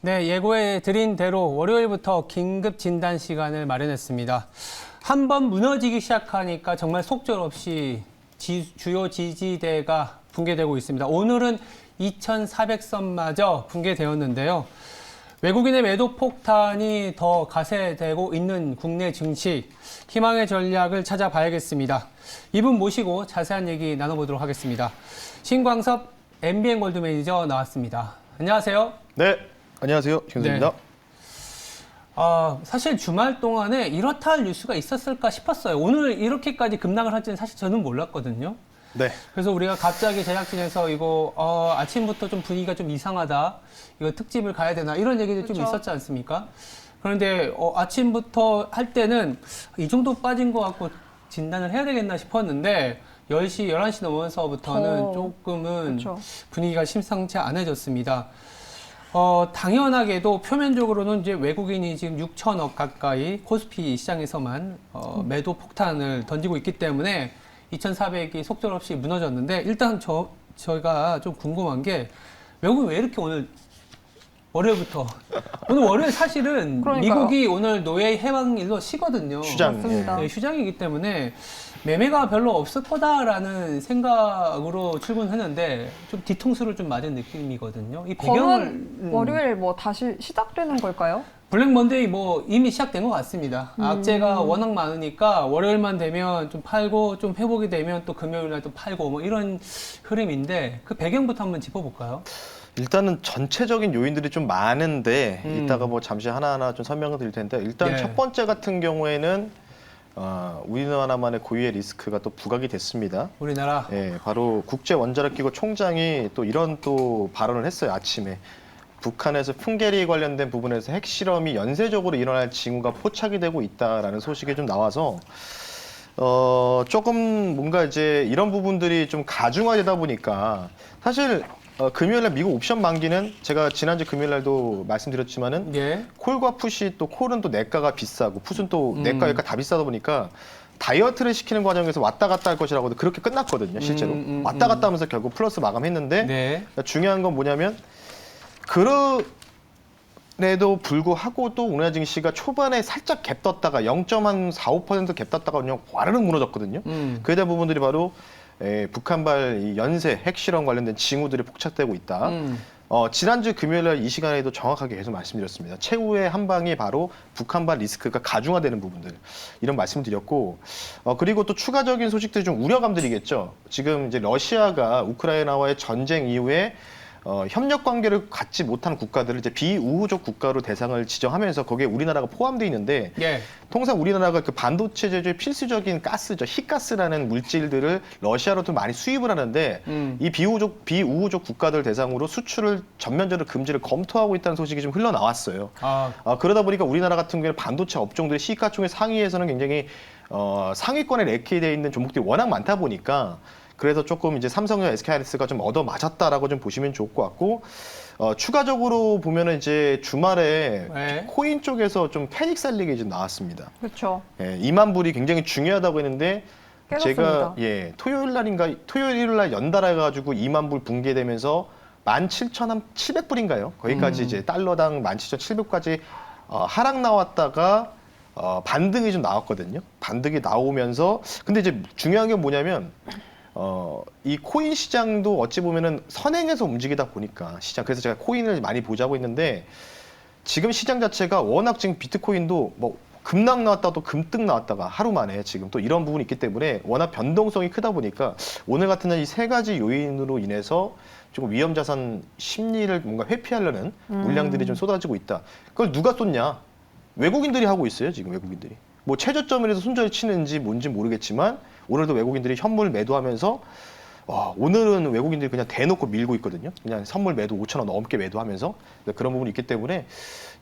네, 예고해 드린 대로 월요일부터 긴급 진단 시간을 마련했습니다. 한번 무너지기 시작하니까 정말 속절없이 주요 지지대가 붕괴되고 있습니다. 오늘은 2,400선마저 붕괴되었는데요. 외국인의 매도 폭탄이 더 가세되고 있는 국내 증시, 희망의 전략을 찾아봐야겠습니다. 이분 모시고 자세한 얘기 나눠보도록 하겠습니다. 신광섭 MBN 골드 매니저 나왔습니다. 안녕하세요. 네, 안녕하세요. 김선입니다. 네. 사실 주말 동안에 이렇다 할 뉴스가 있었을까 싶었어요. 오늘 이렇게까지 급락을 할지는 사실 저는 몰랐거든요. 네. 그래서 우리가 갑자기 제작진에서 이거 아침부터 좀 분위기가 좀 이상하다. 이거 특집을 가야 되나 이런 얘기도 좀 있었지 않습니까? 그런데 아침부터 할 때는 이 정도 빠진 것 같고 진단을 해야 되겠나 싶었는데 10시, 11시 넘어서부터는 조금은 그쵸. 분위기가 심상치 않아졌습니다. 당연하게도 표면적으로는 이제 외국인이 지금 6천억 가까이 코스피 시장에서만 매도 폭탄을 던지고 있기 때문에 2,400이 속절없이 무너졌는데 일단 저희가 좀 궁금한 게 외국인 왜 이렇게 오늘 월요일부터 오늘 월요일 사실은 그러니까요. 미국이 오늘 노예 해방일로 쉬거든요. 휴장. 맞습니다. 네, 휴장이기 때문에 매매가 별로 없을 거다라는 생각으로 출근했는데 좀 뒤통수를 좀 맞은 느낌이거든요. 이 배경을 월요일 뭐 다시 시작되는 걸까요? 블랙 먼데이 뭐 이미 시작된 것 같습니다. 악재가 워낙 많으니까 월요일만 되면 좀 팔고 좀 회복이 되면 또 금요일 날 또 팔고 뭐 이런 흐름인데 그 배경부터 한번 짚어볼까요? 일단은 전체적인 요인들이 좀 많은데 이따가 뭐 잠시 하나하나 좀 설명을 드릴 텐데 일단 네. 첫 번째 같은 경우에는 우리나라만의 고유의 리스크가 또 부각이 됐습니다. 우리나라. 예, 바로 국제원자력기구 총장이 또 이런 또 발언을 했어요, 아침에. 북한에서 풍계리 관련된 부분에서 핵실험이 연쇄적으로 일어날 징후가 포착이 되고 있다라는 소식이 좀 나와서 조금 뭔가 이제 이런 부분들이 좀 가중화되다 보니까 사실 금요일날 미국 옵션 만기는 제가 지난주 금요일날도 말씀드렸지만은 예. 콜과 풋이 또 콜은 또 내가가 비싸고 풋은 또 내가 여기가 다 비싸다 보니까 다이어트를 시키는 과정에서 왔다 갔다 할 것이라고도 그렇게 끝났거든요, 실제로. 왔다 갔다 하면서 결국 플러스 마감했는데 네. 중요한 건 뭐냐면 그래도 불구하고 또 우리나라 증시가 초반에 살짝 갭 떴다가 0.45% 갭 떴다가 그냥 와르르 무너졌거든요. 그에 대한 부분들이 바로 북한발 이 연쇄 핵실험 관련된 징후들이 포착되고 있다. 지난주 금요일날 이 시간에도 정확하게 계속 말씀드렸습니다. 최후의 한 방이 바로 북한발 리스크가 가중화되는 부분들 이런 말씀드렸고 그리고 또 추가적인 소식들이 좀 우려감들이겠죠. 지금 이제 러시아가 우크라이나와의 전쟁 이후에 협력 관계를 갖지 못한 국가들을 이제 비우호적 국가로 대상을 지정하면서 거기에 우리나라가 포함되어 있는데 예. 통상 우리나라가 그 반도체 제조의 필수적인 가스죠. 희가스라는 물질들을 러시아로도 많이 수입을 하는데 이 비우호적 국가들 대상으로 수출을 전면적으로 금지를 검토하고 있다는 소식이 좀 흘러나왔어요. 그러다 보니까 우리나라 같은 경우에는 반도체 업종들의 시가총액 상위에서는 굉장히 상위권에 랭크되어 있는 종목들이 워낙 많다 보니까 그래서 조금 이제 삼성과 SK하이닉스가 좀 얻어 맞았다라고 좀 보시면 좋을 것 같고 추가적으로 보면은 이제 주말에 네. 코인 쪽에서 좀 패닉 셀링이 좀 나왔습니다. 그렇죠. 2만 불이 굉장히 중요하다고 했는데 깨졌습니다. 제가 토요일 일요일 날 연달아 가지고 2만 불 붕괴되면서 17,700불인가요? 거기까지 이제 달러당 17,700까지 하락 나왔다가 반등이 좀 나왔거든요. 반등이 나오면서 근데 이제 중요한 게 뭐냐면 이 코인 시장도 어찌 보면은 선행해서 움직이다 보니까 그래서 제가 코인을 많이 보자고 했는데 지금 시장 자체가 워낙 지금 비트코인도 뭐 급락 나왔다 또 급등 나왔다가 하루 만에 지금 또 이런 부분이 있기 때문에 워낙 변동성이 크다 보니까 오늘 같은 날 이 세 가지 요인으로 인해서 조금 위험 자산 심리를 뭔가 회피하려는 물량들이 좀 쏟아지고 있다. 그걸 누가 쏟냐? 외국인들이 하고 있어요, 지금 외국인들이. 뭐 최저점에서 손절을 치는지 뭔지 모르겠지만 오늘도 외국인들이 현물 매도하면서 오늘은 외국인들이 그냥 대놓고 밀고 있거든요. 그냥 선물 매도 5,000원 넘게 매도하면서 그런 부분이 있기 때문에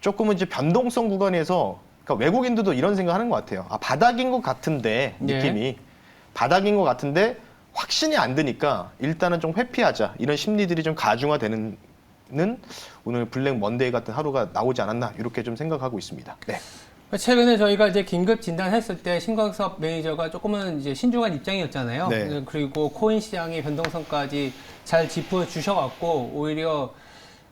조금은 이제 변동성 구간에서 그러니까 외국인들도 이런 생각하는 것 같아요. 바닥인 것 같은데 느낌이 바닥인 것 같은데 확신이 안 드니까 일단은 좀 회피하자 이런 심리들이 좀 가중화되는 오늘 블랙 먼데이 같은 하루가 나오지 않았나 이렇게 좀 생각하고 있습니다. 네. 최근에 저희가 이제 긴급 진단했을 때 신광섭 매니저가 조금은 이제 신중한 입장이었잖아요. 네. 그리고 코인 시장의 변동성까지 잘 짚어 주셔갖고 오히려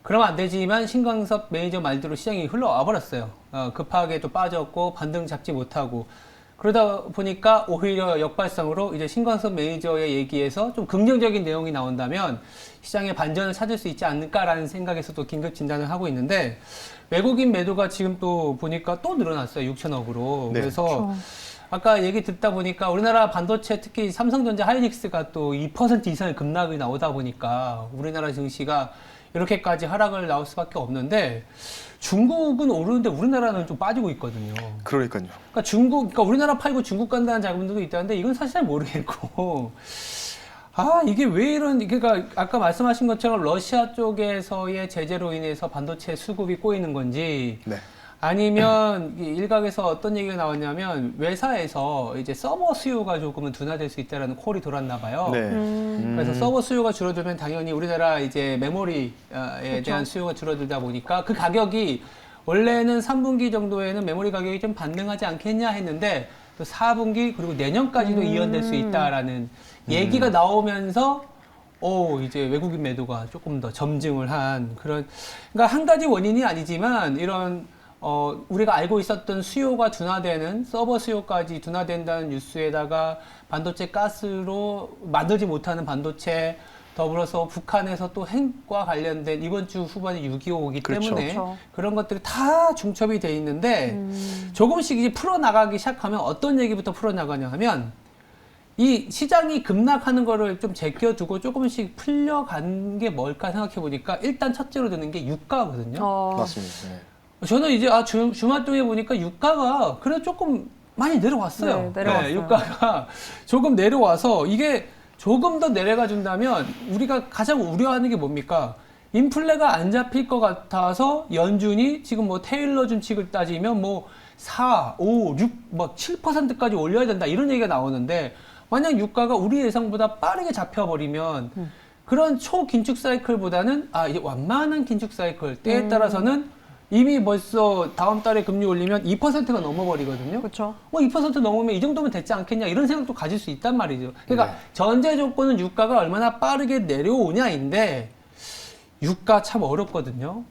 그러면 안 되지만 신광섭 매니저 말대로 시장이 흘러와 버렸어요. 급하게 또 빠졌고 반등 잡지 못하고 그러다 보니까 오히려 역발상으로 이제 신광섭 매니저의 얘기에서 좀 긍정적인 내용이 나온다면 시장의 반전을 찾을 수 있지 않을까라는 생각에서 또 긴급 진단을 하고 있는데 외국인 매도가 지금 또 보니까 또 늘어났어요. 6천억으로. 네, 그래서 그렇죠. 아까 얘기 듣다 보니까 우리나라 반도체 특히 삼성전자 하이닉스가 또 2% 이상의 급락이 나오다 보니까 우리나라 증시가 이렇게까지 하락을 나올 수밖에 없는데 중국은 오르는데 우리나라는 좀 빠지고 있거든요. 그러니까요. 그러니까 우리나라 팔고 중국 간다는 자금들도 있다는데 이건 사실 잘 모르겠고. 이게 왜 그러니까 아까 말씀하신 것처럼 러시아 쪽에서의 제재로 인해서 반도체 수급이 꼬이는 건지 네. 아니면 일각에서 어떤 얘기가 나왔냐면 외사에서 이제 서버 수요가 조금은 둔화될 수 있다라는 콜이 돌았나 봐요. 네. 그래서 서버 수요가 줄어들면 당연히 우리나라 이제 메모리에 그렇죠. 대한 수요가 줄어들다 보니까 그 가격이 원래는 3분기 정도에는 메모리 가격이 좀 반등하지 않겠냐 했는데 또 4분기 그리고 내년까지도 이연될 수 있다라는 얘기가 나오면서 이제 외국인 매도가 조금 더 점증을 한 그런 그러니까 한 가지 원인이 아니지만 이런 우리가 알고 있었던 수요가 둔화되는 서버 수요까지 둔화된다는 뉴스에다가 반도체 가스로 만들지 못하는 반도체 더불어서 북한에서 또 핵과 관련된 이번 주 후반에 6.25 오기 그렇죠. 때문에 그렇죠. 그런 것들이 다 중첩이 돼 있는데 조금씩 이제 풀어나가기 시작하면 어떤 얘기부터 풀어나가냐 하면 이 시장이 급락하는 거를 좀 제껴두고 조금씩 풀려간 게 뭘까 생각해 보니까 일단 첫째로 드는 게 유가거든요. 맞습니다. 네. 저는 이제 주말 동에 보니까 유가가 그래 조금 많이 내려왔어요. 네, 내려왔어요. 유가가 조금 내려와서 이게 조금 더 내려가 준다면 우리가 가장 우려하는 게 뭡니까? 인플레가 안 잡힐 것 같아서 연준이 지금 뭐 테일러 준칙을 따지면 뭐 4, 5, 6, 막 7%까지 올려야 된다 이런 얘기가 나오는데 만약 유가가 우리 예상보다 빠르게 잡혀버리면 그런 초긴축 사이클보다는 이제 완만한 긴축 사이클 때에 따라서는 이미 벌써 다음 달에 금리 올리면 2%가 넘어버리거든요. 그렇죠. 2% 넘으면 이 정도면 됐지 않겠냐 이런 생각도 가질 수 있단 말이죠. 그러니까 네. 전제 조건은 유가가 얼마나 빠르게 내려오냐인데 유가 참 어렵거든요.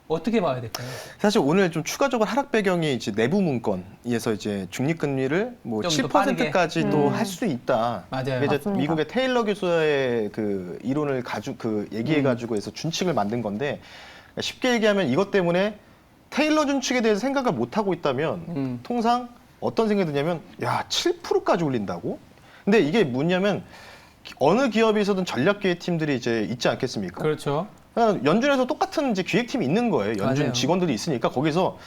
어떻게 봐야 될까요? 사실 오늘 좀 추가적으로 하락 배경이 이제 내부 문건에서 이제 중립금리를 뭐 좀더 빠르게. 7%까지도 할 수 있다. 맞아요. 이게 이제 맞습니다. 미국의 테일러 교수의 그 이론을 얘기해가지고 해서 준칙을 만든 건데 쉽게 얘기하면 이것 때문에 테일러 준칙에 대해서 생각을 못 하고 있다면 통상 어떤 생각이 드냐면 야 7%까지 올린다고? 근데 이게 뭐냐면 어느 기업에서든 전략기획 팀들이 이제 있지 않겠습니까? 그렇죠. 그냥 연준에서 똑같은 이제 기획팀이 있는 거예요. 연준 맞아요. 직원들이 있으니까 거기서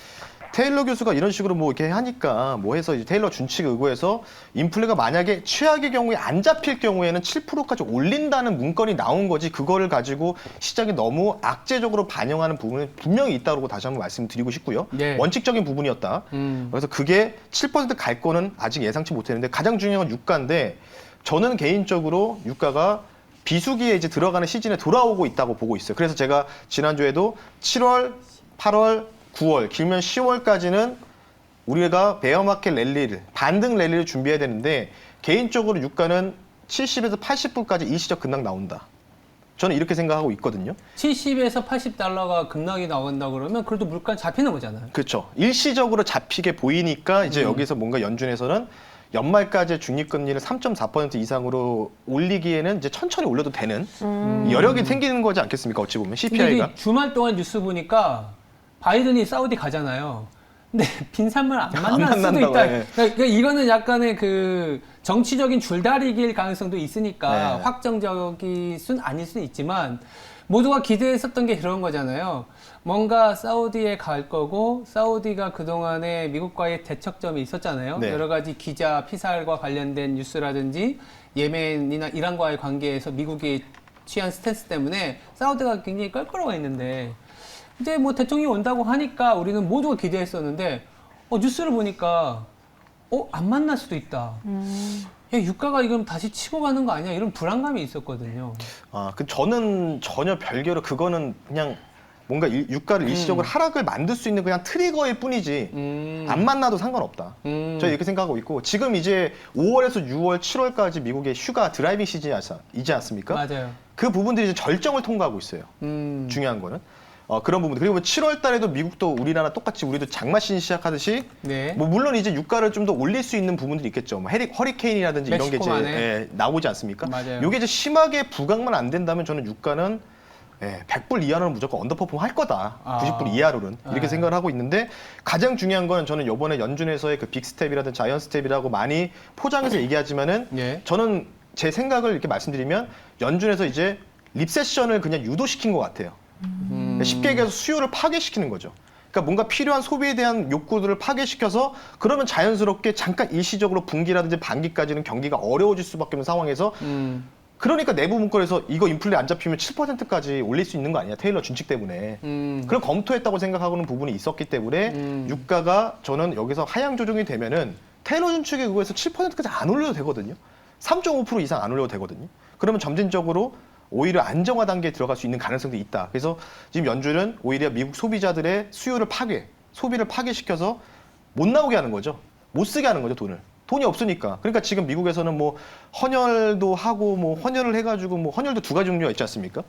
테일러 교수가 이런 식으로 뭐 이렇게 하니까 뭐 해서 이제 테일러 준칙 의거해서 인플레가 만약에 최악의 경우에 안 잡힐 경우에는 7%까지 올린다는 문건이 나온 거지 그거를 가지고 시장이 너무 악재적으로 반영하는 부분은 분명히 있다고 다시 한번 말씀드리고 싶고요. 네. 원칙적인 부분이었다. 그래서 그게 7%갈 거는 아직 예상치 못했는데 가장 중요한 건 유가인데 저는 개인적으로 유가가 비수기에 이제 들어가는 시즌에 돌아오고 있다고 보고 있어요. 그래서 제가 지난주에도 7월, 8월, 9월, 길면 10월까지는 우리가 베어마켓 랠리를, 반등 랠리를 준비해야 되는데 개인적으로 유가는 70에서 80불까지 일시적 급락 나온다. 저는 이렇게 생각하고 있거든요. 70에서 80달러가 급락이 나온다 그러면 그래도 물가 잡히는 거잖아요. 그렇죠. 일시적으로 잡히게 보이니까 이제 여기서 뭔가 연준에서는 연말까지 중립금리를 3.4% 이상으로 올리기에는 이제 천천히 올려도 되는 여력이 생기는 거지 않겠습니까? 어찌 보면 근데 CPI가. 이게 주말 동안 뉴스 보니까 바이든이 사우디 가잖아요. 근데 빈산물 안 만날 수도 만난다고, 있다. 예. 그러니까 이거는 약간의 그 정치적인 줄다리기일 가능성도 있으니까 네. 확정적일 순 아닐 수 있지만 모두가 기대했었던 게 그런 거잖아요. 뭔가 사우디에 갈 거고 사우디가 그동안에 미국과의 대척점이 있었잖아요. 네. 여러 가지 기자 피살과 관련된 뉴스라든지 예멘이나 이란과의 관계에서 미국이 취한 스탠스 때문에 사우디가 굉장히 껄끄러워 했는데 이제 뭐 대통령이 온다고 하니까 우리는 모두가 기대했었는데 뉴스를 보니까 안 만날 수도 있다. 야, 유가가 이건 다시 치고 가는 거 아니야? 이런 불안감이 있었거든요. 저는 전혀 별개로 그거는 그냥 뭔가 유가를 일시적으로 하락을 만들 수 있는 그냥 트리거일 뿐이지 안 만나도 상관없다. 저는 이렇게 생각하고 있고 지금 이제 5월에서 6월, 7월까지 미국의 휴가 드라이빙 시즌이지 않습니까? 맞아요. 그 부분들이 이제 절정을 통과하고 있어요. 음. 중요한 거는. 그런 부분. 그리고 7월 달에도 미국도 우리나라 똑같이 우리도 장마 시즌 시작하듯이 네. 뭐 물론 이제 유가를 좀 더 올릴 수 있는 부분들이 있겠죠. 뭐 허리케인이라든지 이런 게 이제 멕시코만에. 나오지 않습니까? 맞아요. 이게 이제 심하게 부각만 안 된다면 저는 유가는 100불 이하로는 무조건 언더퍼폼 할 거다. 아. 90불 이하로는 이렇게 네. 생각을 하고 있는데 가장 중요한 건 저는 이번에 연준에서의 그 빅스텝이라든지 자이언트 스텝이라고 많이 포장해서 얘기하지만은 예. 저는 제 생각을 이렇게 말씀드리면 연준에서 이제 립세션을 그냥 유도시킨 것 같아요. 쉽게 얘기해서 수요를 파괴시키는 거죠. 그러니까 뭔가 필요한 소비에 대한 욕구들을 파괴시켜서 그러면 자연스럽게 잠깐 일시적으로 분기라든지 반기까지는 경기가 어려워질 수밖에 없는 상황에서 그러니까 내부 문건에서 이거 인플레 안 잡히면 7%까지 올릴 수 있는 거 아니야? 테일러 준칙 때문에. 그걸 검토했다고 생각하고는 부분이 있었기 때문에 유가가 저는 여기서 하향 조정이 되면은 테일러 준칙에 그거에서 7%까지 안 올려도 되거든요. 3.5% 이상 안 올려도 되거든요. 그러면 점진적으로 오히려 안정화 단계에 들어갈 수 있는 가능성도 있다. 그래서 지금 연준은 오히려 미국 소비자들의 수요를 소비를 파괴시켜서 못 나오게 하는 거죠. 못 쓰게 하는 거죠, 돈을. 돈이 없으니까. 그러니까 지금 미국에서는 뭐 헌혈도 하고 뭐 헌혈을 해가지고 뭐 헌혈도 두 가지 종류가 있지 않습니까?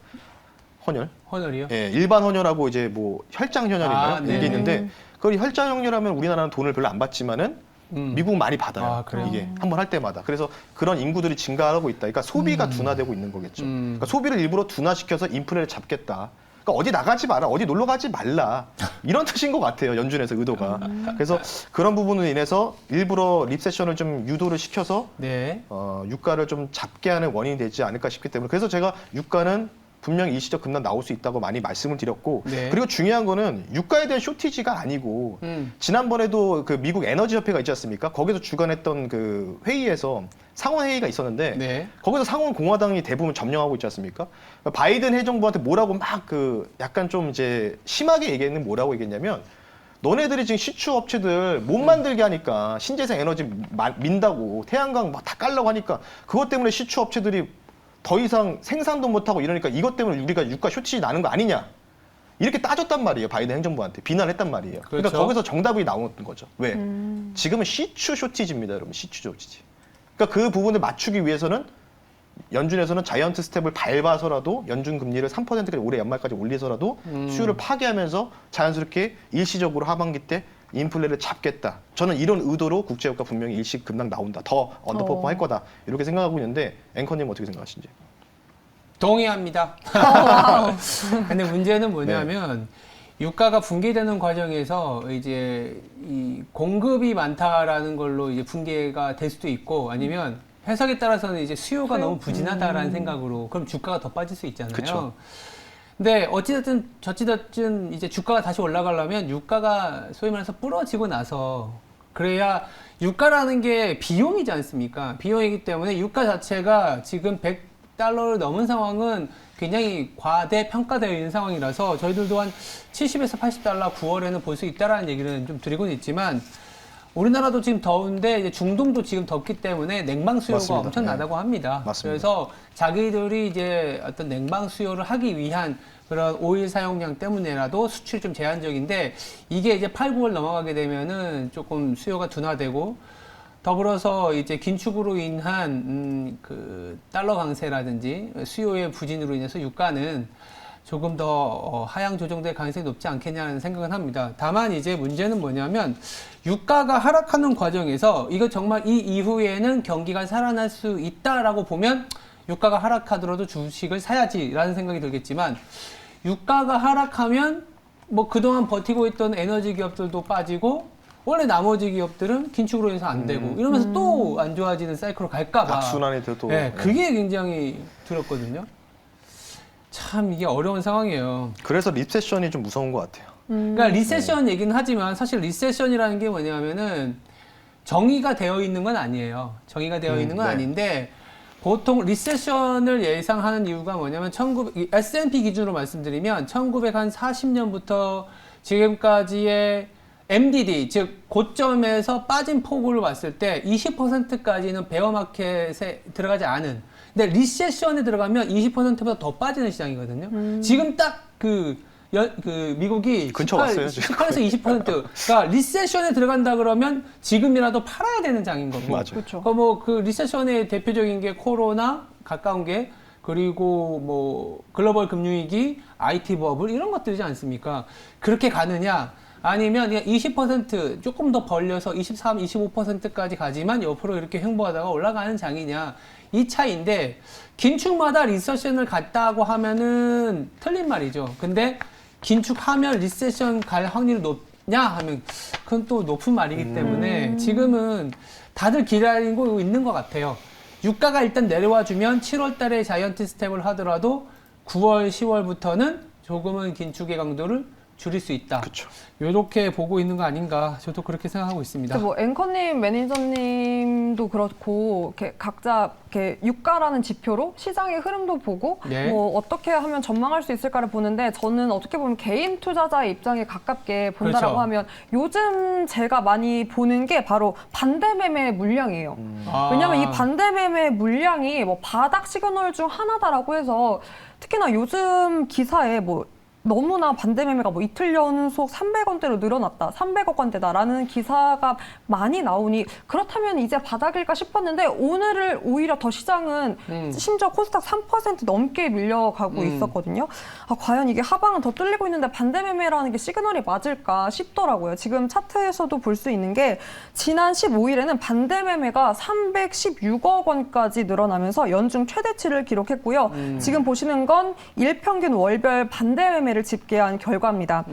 헌혈이요? 예, 일반 헌혈하고 이제 뭐 혈장 헌혈인가요? 아, 이게 네. 있는데 그걸 혈장 헌혈하면 우리나라는 돈을 별로 안 받지만은 미국은 많이 받아요. 아, 그래요? 이게 한 번 할 때마다. 그래서 그런 인구들이 증가하고 있다. 그러니까 소비가 둔화되고 있는 거겠죠. 그러니까 소비를 일부러 둔화시켜서 인플레를 잡겠다. 그러니까 어디 나가지 마라, 어디 놀러 가지 말라. 이런 뜻인 것 같아요. 연준에서 의도가. 그래서 그런 부분으로 인해서 일부러 립세션을 좀 유도를 시켜서 네. 유가를 좀 잡게 하는 원인이 되지 않을까 싶기 때문에 그래서 제가 유가는 분명히 일시적 급락 나올 수 있다고 많이 말씀을 드렸고 네. 그리고 중요한 거는 유가에 대한 쇼티지가 아니고 지난번에도 그 미국 에너지 협회가 있지 않습니까? 거기서 주관했던 그 회의에서 상원 회의가 있었는데 네. 거기서 상원 공화당이 대부분 점령하고 있지 않습니까? 바이든 행정부한테 뭐라고 막 그 약간 좀 이제 심하게 얘기했는 뭐라고 얘기했냐면 너네들이 지금 시추 업체들 못 만들게 하니까 신재생 에너지 민다고 태양광 막 다 깔라고 하니까 그것 때문에 시추 업체들이 더 이상 생산도 못하고 이러니까 이것 때문에 우리가 유가 쇼티지 나는 거 아니냐. 이렇게 따졌단 말이에요. 바이든 행정부한테. 비난했단 말이에요. 그러니까 그렇죠. 거기서 정답이 나온 거죠. 왜? 지금은 시추 쇼티지입니다. 여러분. 시추 쇼티지. 그러니까 그 부분을 맞추기 위해서는 연준에서는 자이언트 스텝을 밟아서라도 연준 금리를 3%까지 올해 연말까지 올리서라도 수요를 파괴하면서 자연스럽게 일시적으로 하반기 때 인플레를 잡겠다. 저는 이런 의도로 국제유가 분명히 일시 급락 나온다. 더 언더퍼폼 할 거다. 이렇게 생각하고 있는데 앵커님 어떻게 생각하시는지? 동의합니다. 근데 문제는 뭐냐면 유가가 붕괴되는 과정에서 이제 이 공급이 많다라는 걸로 이제 붕괴가 될 수도 있고 아니면 해석에 따라서는 이제 수요가 너무 부진하다라는 생각으로 그럼 주가가 더 빠질 수 있잖아요. 그쵸. 근데 어찌됐든 저찌됐든 이제 주가가 다시 올라가려면 유가가 소위 말해서 부러지고 나서 그래야 유가라는 게 비용이지 않습니까? 비용이기 때문에 유가 자체가 지금 100달러를 넘은 상황은 굉장히 과대평가되어 있는 상황이라서 저희들도 한 70에서 80달러 9월에는 볼 수 있다라는 얘기는 좀 드리고는 있지만 우리나라도 지금 더운데 이제 중동도 지금 덥기 때문에 냉방 수요가 맞습니다. 엄청나다고 합니다. 맞습니다. 그래서 자기들이 이제 어떤 냉방 수요를 하기 위한 그런 오일 사용량 때문에라도 수출이 좀 제한적인데 이게 이제 8, 9월 넘어가게 되면은 조금 수요가 둔화되고 더불어서 이제 긴축으로 인한 그 달러 강세라든지 수요의 부진으로 인해서 유가는 조금 더 하향 조정될 가능성이 높지 않겠냐는 생각은 합니다. 다만 이제 문제는 뭐냐면 유가가 하락하는 과정에서 이거 정말 이 이후에는 경기가 살아날 수 있다라고 보면 유가가 하락하더라도 주식을 사야지라는 생각이 들겠지만 유가가 하락하면 뭐 그동안 버티고 있던 에너지 기업들도 빠지고 원래 나머지 기업들은 긴축으로 인해서 안 되고 이러면서 또 안 좋아지는 사이클로 갈까봐 악순환이 돼도 네, 그게 굉장히 두렵거든요. 참 이게 어려운 상황이에요. 그래서 립세션이 좀 무서운 것 같아요. 그러니까 리세션 얘기는 하지만 사실 리세션이라는 게 뭐냐면은 정의가 되어 있는 건 아니에요. 정의가 되어 있는 건 네. 아닌데 보통 리세션을 예상하는 이유가 뭐냐면 S&P 기준으로 말씀드리면 1940년부터 지금까지의 MDD 즉 고점에서 빠진 폭을 봤을 때 20%까지는 베어마켓에 들어가지 않은 근데 리세션에 들어가면 20%보다 더 빠지는 시장이거든요. 지금 딱 미국이 근처 왔어요, 지금. 18에서 20%. 그러니까 리세션에 들어간다 그러면 지금이라도 팔아야 되는 장인 거고. 맞아요. 그렇죠. 그 리세션의 대표적인 게 코로나 가까운 게 그리고 뭐 글로벌 금융위기, IT 버블 이런 것들이지 않습니까? 그렇게 가느냐? 아니면 그냥 20% 조금 더 벌려서 23, 25%까지 가지만 옆으로 이렇게 횡보하다가 올라가는 장이냐? 이 차이인데 긴축마다 리세션을 갔다고 하면은 틀린 말이죠. 근데 긴축하면 리세션 갈 확률이 높냐 하면 그건 또 높은 말이기 때문에 지금은 다들 기다리고 있는 것 같아요. 유가가 일단 내려와 주면 7월 달에 자이언트 스텝을 하더라도 9월, 10월부터는 조금은 긴축의 강도를 줄일 수 있다. 그렇죠. 이렇게 보고 있는 거 아닌가 저도 그렇게 생각하고 있습니다. 뭐 앵커님, 매니저님도 그렇고 이렇게 각자 이렇게 유가라는 지표로 시장의 흐름도 보고 네. 뭐 어떻게 하면 전망할 수 있을까를 보는데 저는 어떻게 보면 개인 투자자의 입장에 가깝게 본다라고 그렇죠. 하면 요즘 제가 많이 보는 게 바로 반대 매매 물량이에요. 왜냐하면 이 반대 매매 물량이 뭐 바닥 시그널 중 하나다라고 해서 특히나 요즘 기사에 뭐 너무나 반대 매매가 뭐 이틀 연속 300원대로 늘어났다, 300억 원대다라는 기사가 많이 나오니 그렇다면 이제 바닥일까 싶었는데 오늘을 오히려 더 시장은 심지어 코스닥 3% 넘게 밀려가고 있었거든요. 아, 과연 이게 하방은 더 뚫리고 있는데 반대 매매라는 게 시그널이 맞을까 싶더라고요. 지금 차트에서도 볼 수 있는 게 지난 15일에는 반대 매매가 316억 원까지 늘어나면서 연중 최대치를 기록했고요. 지금 보시는 건 일평균 월별 반대 매매를 집계한 결과입니다.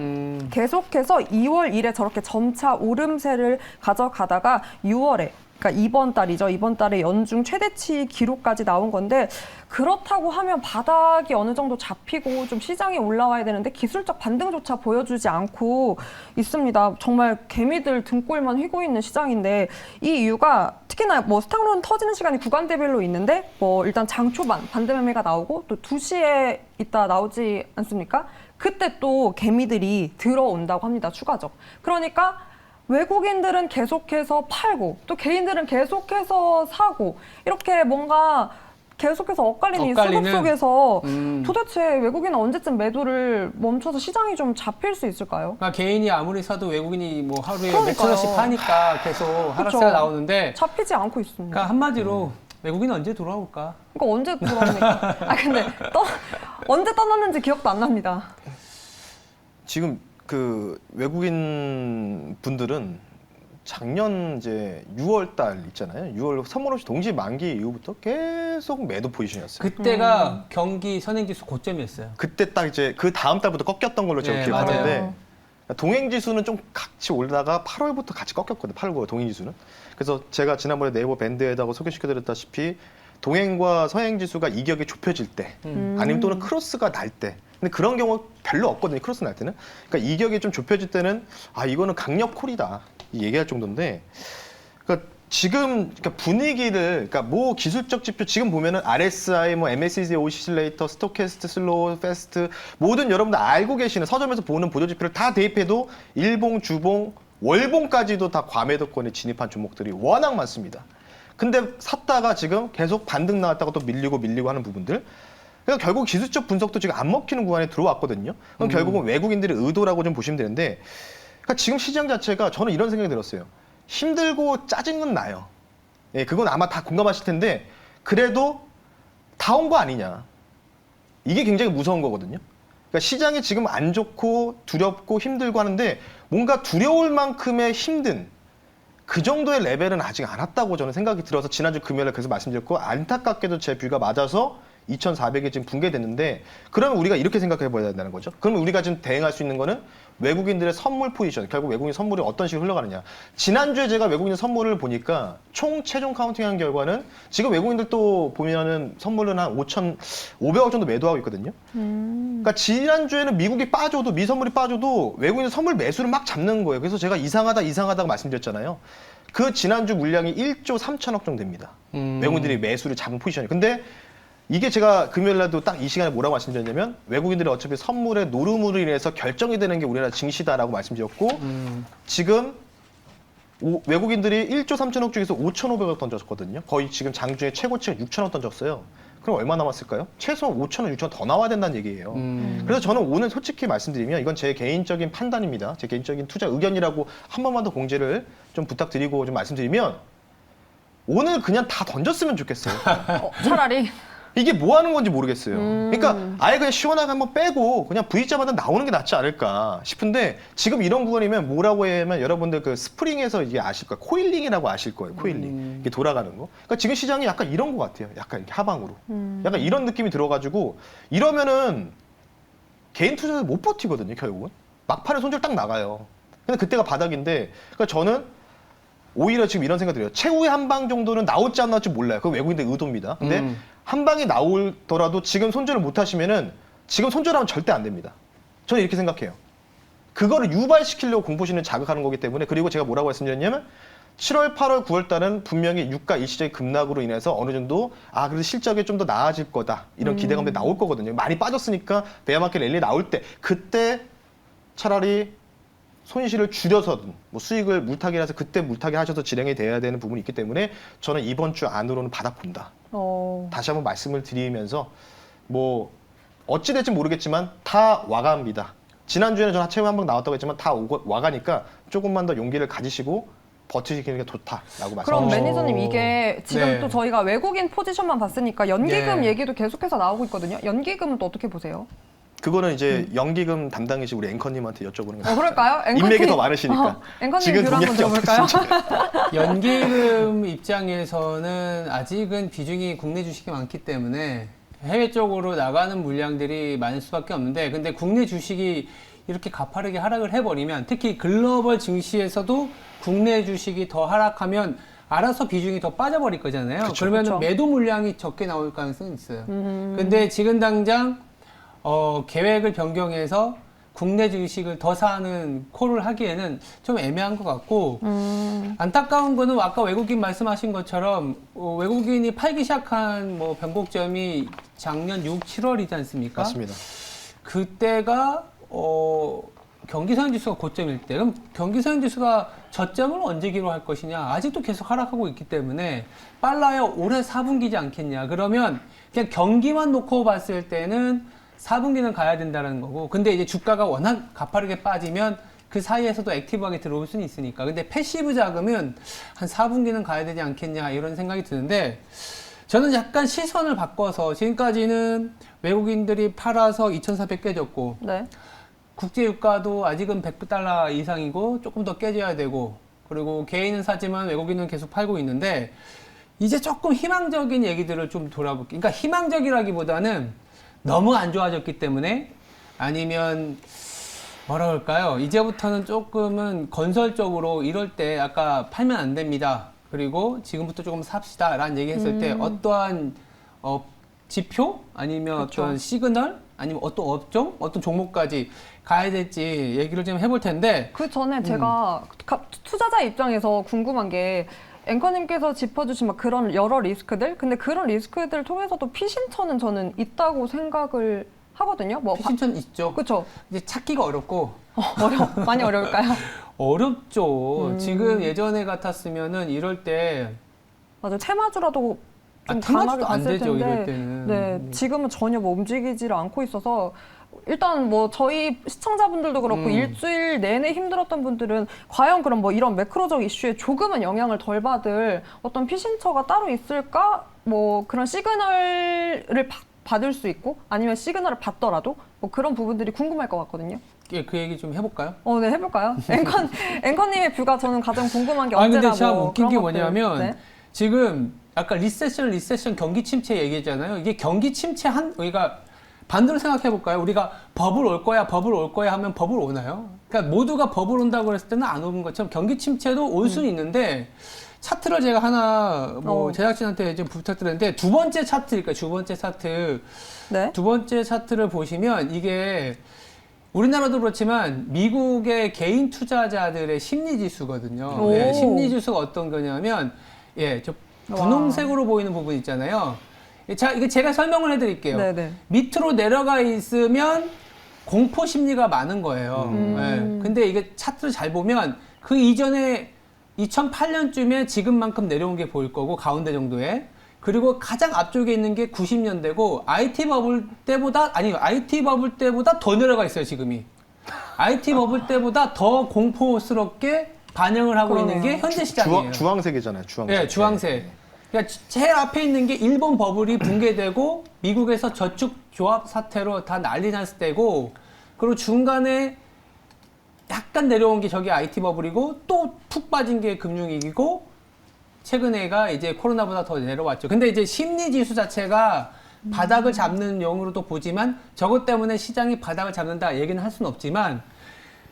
계속해서 2월 1에 저렇게 점차 오름세를 가져가다가 6월에 그러니까 이번 달이죠. 이번 달에 연중 최대치 기록까지 나온 건데 그렇다고 하면 바닥이 어느 정도 잡히고 좀 시장에 올라와야 되는데 기술적 반등조차 보여주지 않고 있습니다. 정말 개미들 등골만 휘고 있는 시장인데 이 이유가 특히나 뭐 스탁론 터지는 시간이 구간대별로 있는데 뭐 일단 장 초반 반대 매매가 나오고 또 2시에 있다 나오지 않습니까? 그때 또 개미들이 들어온다고 합니다. 추가적. 그러니까 외국인들은 계속해서 팔고 또 개인들은 계속해서 사고 이렇게 뭔가 계속해서 엇갈리는 이 수급 속에서 도대체 외국인은 언제쯤 매도를 멈춰서 시장이 좀 잡힐 수 있을까요? 그러니까 개인이 아무리 사도 외국인이 뭐 하루에 그러니까요. 몇천 원씩 파니까 계속 하락세가 나오는데 잡히지 않고 있습니다. 그러니까 한마디로 외국인은 언제 돌아올까? 그러니까 언제 돌아옵니까? 아 근데 언제 떠났는지 기억도 안 납니다. 지금 그 외국인 분들은 작년 이제 6월 달 있잖아요. 6월 선물 없이 동시 만기 이후부터 계속 매도 포지션이었어요. 그때가 경기 선행지수 고점이었어요. 그때 딱 이제 그 다음 달부터 꺾였던 걸로 제가 네, 기억하는데 맞아요. 동행지수는 좀 같이 올라다가 8월부터 같이 꺾였거든요. 8, 9월 동행지수는. 그래서 제가 지난번에 네이버 밴드에다가 소개시켜드렸다시피 동행과 서행지수가 이격이 좁혀질 때 아니면 또는 크로스가 날 때 근데 그런 경우 별로 없거든요. 크로스 날 때는. 그러니까 이격이 좀 좁혀질 때는 아 이거는 강력 콜이다 얘기할 정도인데 그러니까 지금 그러니까 분위기를 그러니까 뭐 기술적 지표 지금 보면은 RSI 뭐 MACD 오시실레이터 스토캐스트 슬로우 패스트 모든 여러분들 알고 계시는 서점에서 보는 보조 지표를 다 대입해도 일봉 주봉 월봉까지도 다 과매도권에 진입한 종목들이 워낙 많습니다. 근데 샀다가 지금 계속 반등 나왔다가 또 밀리고 하는 부분들 그러니까 결국 기술적 분석도 지금 안 먹히는 구간에 들어왔거든요. 그럼 결국은 외국인들의 의도라고 좀 보시면 되는데 그러니까 지금 시장 자체가 저는 이런 생각이 들었어요. 힘들고 짜증은 나요. 예, 그건 아마 다 공감하실 텐데 그래도 다 온 거 아니냐. 이게 굉장히 무서운 거거든요. 그러니까 시장이 지금 안 좋고 두렵고 힘들고 하는데 뭔가 두려울 만큼의 힘든 그 정도의 레벨은 아직 안 왔다고 저는 생각이 들어서 지난주 금요일에 그래서 말씀드렸고 안타깝게도 제 뷰가 맞아서 2,400이 지금 붕괴됐는데 그러면 우리가 이렇게 생각해 봐야 된다는 거죠. 그러면 우리가 지금 대응할 수 있는 거는 외국인들의 선물 포지션, 결국 외국인 선물이 어떤 식으로 흘러가느냐. 지난주에 제가 외국인 선물을 보니까 총 최종 카운팅한 결과는 지금 외국인들 또 보면은 선물은 한 5,500억 정도 매도하고 있거든요. 그러니까 지난주에는 미국이 빠져도 미선물이 빠져도 외국인 선물 매수를 막 잡는 거예요. 그래서 제가 이상하다고 말씀드렸잖아요. 그 지난주 물량이 1조 3천억 정도 됩니다. 외국인들이 매수를 잡은 포지션이. 근데 이게 제가 금요일날도 딱 이 시간에 뭐라고 말씀드렸냐면 외국인들이 어차피 선물의 노름으로 인해서 결정이 되는 게 우리나라 증시다라고 말씀드렸고 지금 외국인들이 1조 3천억 중에서 5,500억 던졌거든요. 거의 지금 장중에 최고치가 6천억 던졌어요. 그럼 얼마 남았을까요? 최소한 5천억, 6천억 더 나와야 된다는 얘기예요. 그래서 저는 오늘 솔직히 말씀드리면 이건 제 개인적인 판단입니다. 제 개인적인 투자 의견이라고 한 번만 더 공지를 좀 부탁드리고 좀 말씀드리면 오늘 그냥 다 던졌으면 좋겠어요. 차라리 이게 뭐 하는 건지 모르겠어요. 그러니까 아예 그냥 시원하게 한번 빼고 그냥 V자마다 나오는 게 낫지 않을까 싶은데 지금 이런 구간이면 뭐라고 하면 여러분들 그 스프링에서 이게 아실 거예요. 코일링이라고 아실 거예요. 코일링. 이게 돌아가는 거. 그러니까 지금 시장이 약간 이런 것 같아요. 약간 이렇게 하방으로. 약간 이런 느낌이 들어가지고 이러면은 개인 투자자 못 버티거든요. 결국은. 막판에 손절 딱 나가요. 근데 그때가 바닥인데 그러니까 저는 오히려 지금 이런 생각 들어요. 최후의 한 방 정도는 나올지 안 나올지 몰라요. 그건 외국인들 의도입니다. 근데 한 방이 나오더라도 지금 손절을 못 하시면은 지금 손절하면 절대 안 됩니다. 저는 이렇게 생각해요. 그거를 유발시키려고 공포심을 자극하는 거기 때문에 그리고 제가 뭐라고 말씀드렸냐면 7월, 8월, 9월 달은 분명히 유가 일시적인 급락으로 인해서 어느 정도 그래도 실적이 좀 더 나아질 거다. 이런 기대감들이 나올 거거든요. 많이 빠졌으니까 베어마켓 랠리 나올 때 그때 차라리 손실을 줄여서든 뭐 수익을 물타기라서 그때 물타기 하셔서 진행이 돼야 되는 부분이 있기 때문에 저는 이번 주 안으로는 바닥 본다. 다시 한번 말씀을 드리면서 뭐 어찌 될지 모르겠지만 다 와갑니다. 지난주에는 저는 최후 한 방 나왔다고 했지만 다 와가니까 조금만 더 용기를 가지시고 버티시는 게 좋다라고 말씀드립니다. 그럼 매니저님 이게 지금 네. 또 저희가 외국인 포지션만 봤으니까 연기금 네. 얘기도 계속해서 나오고 있거든요. 연기금은 또 어떻게 보세요? 그거는 이제 연기금 담당이신 우리 앵커님한테 여쭤보는 거예요. 그럴까요? 인맥이 더 많으시니까. 앵커님 지금 뷰를 한번 동향이 들어볼까요? 연기금 입장에서는 아직은 비중이 국내 주식이 많기 때문에 해외 쪽으로 나가는 물량들이 많을 수밖에 없는데 근데 국내 주식이 이렇게 가파르게 하락을 해버리면 특히 글로벌 증시에서도 국내 주식이 더 하락하면 알아서 비중이 더 빠져버릴 거잖아요. 그러면 그쵸. 매도 물량이 적게 나올 가능성이 있어요. 근데 지금 당장 계획을 변경해서 국내 주식을 더 사는 콜을 하기에는 좀 애매한 것 같고 안타까운 거는 아까 외국인 말씀하신 것처럼 외국인이 팔기 시작한 뭐 변곡점이 작년 6, 7월이지 않습니까? 맞습니다. 그때가 경기선행 지수가 고점일 때 그럼 경기선행 지수가 저점을 언제 기록할 것이냐 아직도 계속 하락하고 있기 때문에 빨라야 올해 4분기지 않겠냐 그러면 그냥 경기만 놓고 봤을 때는 4분기는 가야 된다는 거고 근데 이제 주가가 워낙 가파르게 빠지면 그 사이에서도 액티브하게 들어올 수는 있으니까 근데 패시브 자금은 한 4분기는 가야 되지 않겠냐 이런 생각이 드는데 저는 약간 시선을 바꿔서 지금까지는 외국인들이 팔아서 2,400 깨졌고 네. 국제 유가도 아직은 100달러 이상이고 조금 더 깨져야 되고 그리고 개인은 사지만 외국인은 계속 팔고 있는데 이제 조금 희망적인 얘기들을 좀 돌아볼게요. 그러니까 희망적이라기보다는 너무 안 좋아졌기 때문에 아니면 뭐라 그럴까요? 이제부터는 조금은 건설적으로 이럴 때 아까 팔면 안 됩니다. 그리고 지금부터 조금 삽시다 라는 얘기 했을 때 어떠한 지표 아니면 그쵸. 어떤 시그널 아니면 어떤 업종 어떤 종목까지 가야 될지 얘기를 좀 해볼 텐데 그 전에 제가 투자자 입장에서 궁금한 게 앵커님께서 짚어주신 막 그런 여러 리스크들 근데 그런 리스크들 통해서도 피신처는 저는 있다고 생각을 하거든요. 뭐 피신천 있죠. 그렇죠. 이제 찾기가 어렵고 많이 어려울까요? 어렵죠. 지금 예전에 같았으면은 이럴 때 맞아요. 테마주라도 좀 테마주도 강하게 안 갔을 되죠. 텐데 이럴 때는. 네, 지금은 전혀 뭐 움직이지를 않고 있어서 일단 뭐 저희 시청자분들도 그렇고 일주일 내내 힘들었던 분들은 과연 그럼 뭐 이런 매크로적 이슈에 조금은 영향을 덜 받을 어떤 피신처가 따로 있을까? 뭐 그런 시그널을 받을 수 있고 아니면 시그널을 받더라도 뭐 그런 부분들이 궁금할 것 같거든요. 예, 그 얘기 좀 해볼까요? 네, 해볼까요? 앵커님의 뷰가 저는 가장 궁금한 게 아니 언제나 근데 참 뭐 웃긴 게 그런 것들. 뭐냐면 네. 지금 아까 리세션 경기 침체 얘기했잖아요. 이게 경기 침체 우리가 반대로 생각해 볼까요? 우리가 버블 올 거야 하면 버블 오나요? 그러니까 모두가 버블 온다고 그랬을 때는 안 오는 것처럼 경기 침체도 올 수는 있는데 차트를 제가 하나 뭐 제작진한테 좀 부탁드렸는데 두 번째 차트니까 두 번째 차트 네. 두 번째 차트를 보시면 이게 우리나라도 그렇지만 미국의 개인 투자자들의 심리 지수거든요. 예, 심리 지수가 어떤 거냐면 저 분홍색으로 보이는 부분 있잖아요. 자, 이게 제가 설명을 해드릴게요. 네네. 밑으로 내려가 있으면 공포 심리가 많은 거예요. 예, 근데 이게 차트를 잘 보면 그 이전에 2008년쯤에 지금만큼 내려온 게 보일 거고 가운데 정도에 그리고 가장 앞쪽에 있는 게 90년대고 IT 버블 때보다 더 내려가 있어요 지금이. IT 버블 때보다 더 공포스럽게 반영을 하고 있는 게 현재 시장이에요. 주황색이잖아요. 주황색. 네, 주황색. 그러니까 제일 앞에 있는 게 일본 버블이 붕괴되고 미국에서 저축 조합 사태로 다 난리 났을 때고 그리고 중간에 약간 내려온 게 저기 IT 버블이고 또 푹 빠진 게 금융위기고 최근에가 이제 코로나보다 더 내려왔죠. 근데 이제 심리 지수 자체가 바닥을 잡는 용으로도 보지만 저것 때문에 시장이 바닥을 잡는다 얘기는 할 수는 없지만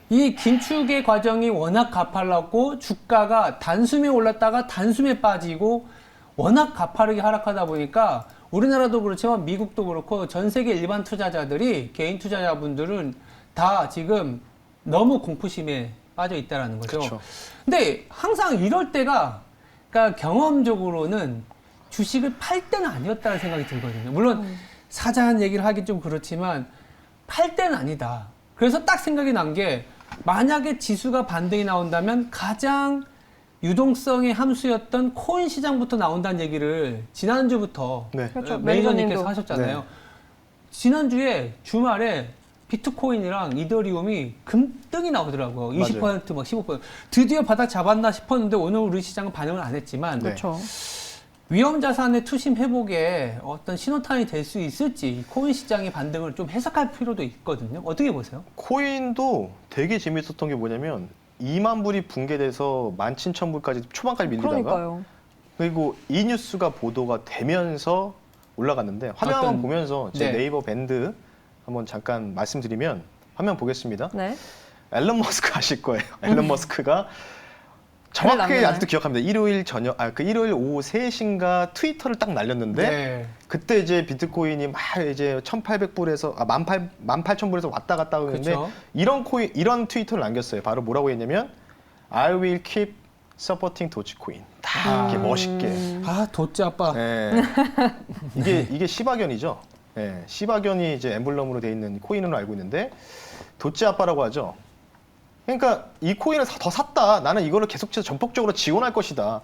이 긴축의 과정이 워낙 가팔랐고 주가가 단숨에 올랐다가 단숨에 빠지고 워낙 가파르게 하락하다 보니까 우리나라도 그렇지만 미국도 그렇고 전 세계 일반 투자자들이 개인 투자자분들은 다 지금 너무 공포심에 빠져 있다라는 거죠. 그쵸. 근데 항상 이럴 때가 그러니까 경험적으로는 주식을 팔 때는 아니었다는 생각이 들거든요. 물론 사자한 얘기를 하긴 좀 그렇지만 팔 때는 아니다. 그래서 딱 생각이 난 게 만약에 지수가 반등이 나온다면 가장 유동성의 함수였던 코인 시장부터 나온다는 얘기를 지난주부터 네. 그렇죠. 매니저님께서 매니저님도. 하셨잖아요. 지난주에 주말에 비트코인이랑 이더리움이 금등이 나오더라고요. 20% 막 15%. 드디어 바닥 잡았나 싶었는데 오늘 우리 시장은 반응을 안 했지만 네. 그렇죠. 위험 자산의 투심 회복에 어떤 신호탄이 될 수 있을지 코인 시장의 반등을 좀 해석할 필요도 있거든요. 어떻게 보세요? 코인도 되게 재밌었던 게 뭐냐면 2만 불이 붕괴돼서 17,000불까지 초반까지 밀리다가 그러니까요. 그리고 이 뉴스가 보도가 되면서 올라갔는데 화면 어떤- 한번 보면서 제 네. 네이버 밴드 한번 잠깐 말씀드리면 화면 보겠습니다. 네. 앨런 머스크 아실 거예요. 앨런 머스크가 정확하게 남겼나요? 아직도 기억합니다. 일요일 저녁, 그 일요일 오후 3시인가 트위터를 딱 날렸는데 네. 그때 이제 비트코인이 막 이제 1,800불에서 18,000불에서 왔다 갔다 하는데 그쵸. 이런 트위터를 남겼어요. 바로 뭐라고 했냐면 I will keep supporting 도지코인. 다 이렇게 멋있게. 아, 도찌 아빠. 네. 이게 시바견이죠. 네. 시바견이 이제 엠블럼으로 돼 있는 코인으로 알고 있는데 도찌 아빠라고 하죠. 그러니까 이 코인을 더 샀다. 나는 이거를 계속해서 전폭적으로 지원할 것이다.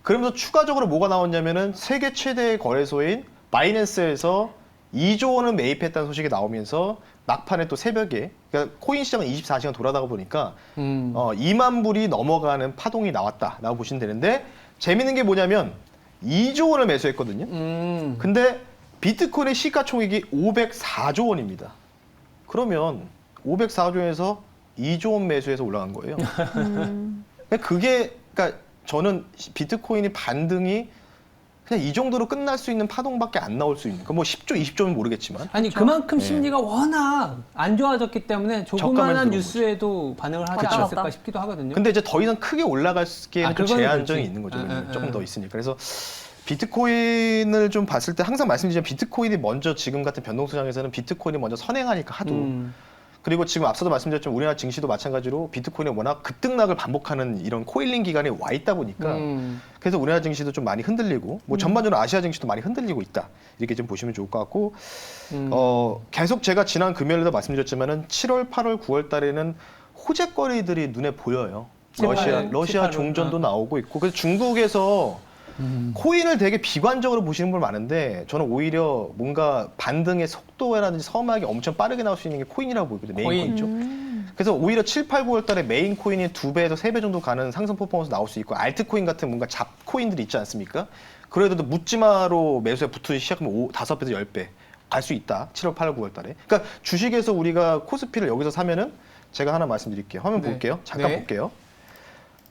그러면서 추가적으로 뭐가 나왔냐면은 세계 최대의 거래소인 바이낸스에서 2조 원을 매입했다는 소식이 나오면서 막판에 또 새벽에 그러니까 코인 시장은 24시간 돌아다가 보니까 2만 불이 넘어가는 파동이 나왔다라고 보시면 되는데 재밌는 게 뭐냐면 2조 원을 매수했거든요. 근데 비트코인의 시가총액이 504조 원입니다. 그러면 504조에서 2조 원 매수해서 올라간 거예요. 그러니까 저는 비트코인의 반등이 그냥 이 정도로 끝날 수 있는 파동밖에 안 나올 수 있는. 그러니까 뭐 10조, 20조는 모르겠지만. 아니 그만큼 네. 심리가 워낙 안 좋아졌기 때문에 저가면서 조그마한 들어온 뉴스에도 반응을 하지 그쵸. 않았을까 싶기도 하거든요. 근데 이제 더 이상 크게 올라가기에는 아, 좀 그건 제한점이 그렇지. 있는 거죠. 응, 응, 조금 응. 더 있으니까. 그래서 비트코인을 좀 봤을 때 항상 말씀드리지만 비트코인이 먼저 지금 같은 변동시장에서는 비트코인이 먼저 선행하니까 하도. 그리고 지금 앞서도 말씀드렸지만 우리나라 증시도 마찬가지로 비트코인이 워낙 급등락을 반복하는 이런 코일링 기간에 와 있다 보니까 그래서 우리나라 증시도 좀 많이 흔들리고 뭐 전반적으로 아시아 증시도 많이 흔들리고 있다. 이렇게 좀 보시면 좋을 것 같고 계속 제가 지난 금요일에도 말씀드렸지만은 7월, 8월, 9월 달에는 호재거리들이 눈에 보여요. 러시아 7, 8월. 종전도 나오고 있고 그래서 중국에서 코인을 되게 비관적으로 보시는 분 많은데 저는 오히려 뭔가 반등의 속도라든지 서막이 엄청 빠르게 나올 수 있는 게 코인이라고 보거든요. 메인 코인. 코인이죠. 그래서 오히려 7, 8, 9월 달에 메인 코인이 2배에서 3배 정도 가는 상승 퍼포먼스 나올 수 있고 알트코인 같은 뭔가 잡코인들이 있지 않습니까? 그래도 묻지마로 매수에 붙기 시작하면 5배에서 10배 갈 수 있다. 7월, 8월, 9월 달에. 그러니까 주식에서 우리가 코스피를 여기서 사면은 제가 하나 말씀드릴게요. 화면 네. 볼게요. 잠깐 네. 볼게요.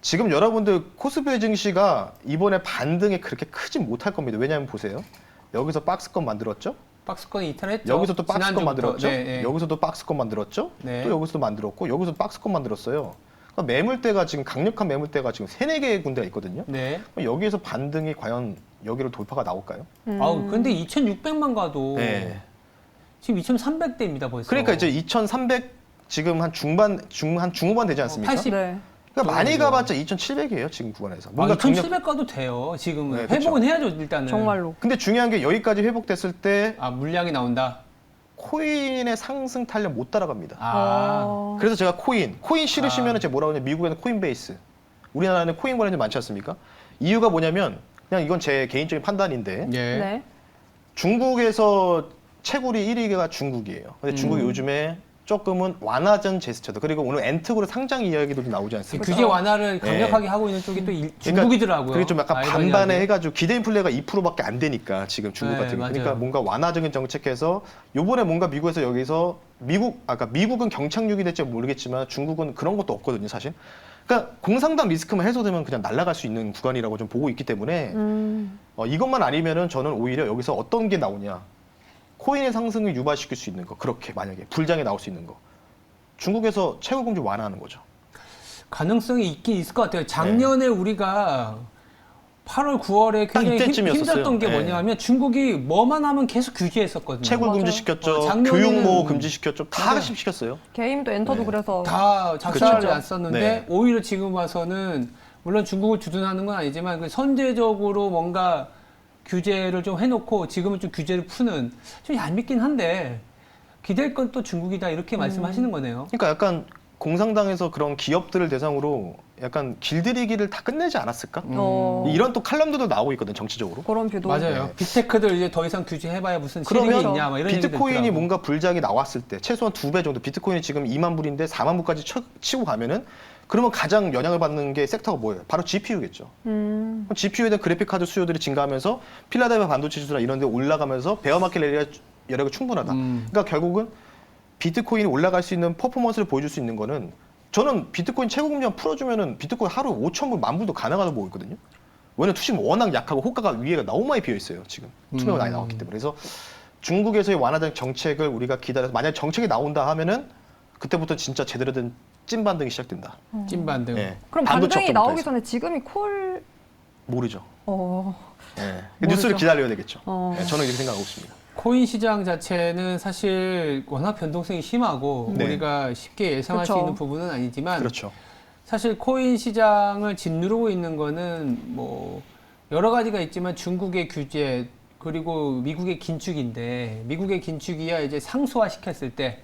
지금 여러분들 코스피 증시가 이번에 반등이 그렇게 크지 못할 겁니다. 왜냐하면 보세요. 여기서 박스권 만들었죠? 박스권 이탈했죠. 여기서 또 박스권 지난주부터. 만들었죠? 네, 네. 여기서 또 박스권 만들었죠? 네. 또 여기서도 만들었고 여기서 박스권 만들었어요. 그러니까 매물대가 지금 강력한 매물대가 지금 3-4개 군데가 있거든요. 네. 여기에서 반등이 과연 여기로 돌파가 나올까요? 아우 근데 2,600만 가도 네. 지금 2,300대입니다 벌써. 그러니까 이제 2,300 지금 한 중후반 되지 않습니까? 80. 네. 그러니까 많이 정도죠. 가봤자 2,700이에요 지금 구간에서. 아, 2,700 가도 돼요. 지금은 네, 그쵸. 회복은 해야죠 일단은. 정말로. 근데 중요한 게 여기까지 회복됐을 때 아 물량이 나온다. 코인의 상승 탄력 못 따라갑니다. 아. 그래서 제가 코인 싫으시면 제가 뭐라고 하냐면 미국에는 코인베이스, 우리나라는 코인 관련이 많지 않습니까? 이유가 뭐냐면 그냥 이건 제 개인적인 판단인데 예. 네. 중국에서 채굴이 1위가 중국이에요. 근데 중국이 요즘에 조금은 완화전 제스처도 그리고 오늘 엔트그룹 상장 이야기도 좀 나오지 않습니까? 규제 완화를 강력하게 하고 있는 쪽이 또 중국이더라고요. 그게 좀 약간 아이러니하게. 반반에 해가지고 기대 인플레가 2%밖에 안 되니까 지금 중국 네, 같은 경우. 맞아요. 그러니까 뭔가 완화적인 정책해서 요번에 뭔가 미국에서 여기서 미국은 경착륙이 될지 모르겠지만 중국은 그런 것도 없거든요, 사실. 그러니까 공산당 리스크만 해소되면 그냥 날아갈 수 있는 구간이라고 좀 보고 있기 때문에 이것만 아니면은 저는 오히려 여기서 어떤 게 나오냐. 코인의 상승을 유발시킬 수 있는 거. 그렇게 만약에 불장에 나올 수 있는 거. 중국에서 채굴 공제 완화하는 거죠. 가능성이 있긴 있을 것 같아요. 작년에 우리가 8월, 9월에 딱 굉장히 이때쯤이었었어요. 힘들었던 게 네. 뭐냐면 중국이 뭐만 하면 계속 규제했었거든요. 채굴 맞아요. 금지시켰죠. 작년에는- 교육모 금지시켰죠. 다 맞아요. 시켰어요. 게임도 엔터도 네. 그래서 다 작살을 그쵸. 났었는데 네. 오히려 지금 와서는 물론 중국을 주둔하는 건 아니지만 그 선제적으로 뭔가 규제를 좀 해놓고 지금은 좀 규제를 푸는 좀 얄밉긴 한데 기댈 건 또 중국이다 이렇게 말씀하시는 거네요. 그러니까 약간 공산당에서 그런 기업들을 대상으로 약간 길들이기를 다 끝내지 않았을까? 이런 또 칼럼들도 나오고 있거든 정치적으로. 그런 뷰도 맞아요. 네. 빅테크들 이제 더 이상 규제해봐야 무슨 실익이 그러면 있냐 막 이런 얘기도 비트코인이 있더라고. 뭔가 불장이 나왔을 때 최소한 2배 정도 비트코인이 지금 2만 불인데 4만 불까지 치고 가면은 그러면 가장 영향을 받는 게 섹터가 뭐예요? 바로 GPU겠죠. GPU에 대한 그래픽 카드 수요들이 증가하면서 필라델피아 반도체 지수나 이런 데 올라가면서 베어마켓 랠리가 여력이 충분하다. 그러니까 결국은 비트코인이 올라갈 수 있는 퍼포먼스를 보여줄 수 있는 거는 저는 비트코인 최고 금리만 풀어주면은 비트코인 하루 5,000불, 10,000불도 가능하다고 보고 있거든요. 왜냐면 투심 워낙 약하고 호가가 위에가 너무 많이 비어 있어요. 지금 투명이 많이 나왔기 때문에. 그래서 중국에서의 완화된 정책을 우리가 기다려서 만약 정책이 나온다 하면은 그때부터 진짜 제대로 된 찐 반등이 시작된다. 찐반등. 예. 그럼 반도체 반등이 업종부터 나오기 해서. 전에 지금이 콜 모르죠. 예. 모르죠. 뉴스를 기다려야 되겠죠. 어. 예, 저는 이렇게 생각하고 있습니다. 코인 시장 자체는 사실 워낙 변동성이 심하고 네. 우리가 쉽게 예상할 수 그렇죠. 있는 부분은 아니지만 그렇죠. 사실 코인 시장을 짓누르고 있는 거는 뭐 여러 가지가 있지만 중국의 규제 그리고 미국의 긴축인데 미국의 긴축이야 이제 상수화 시켰을 때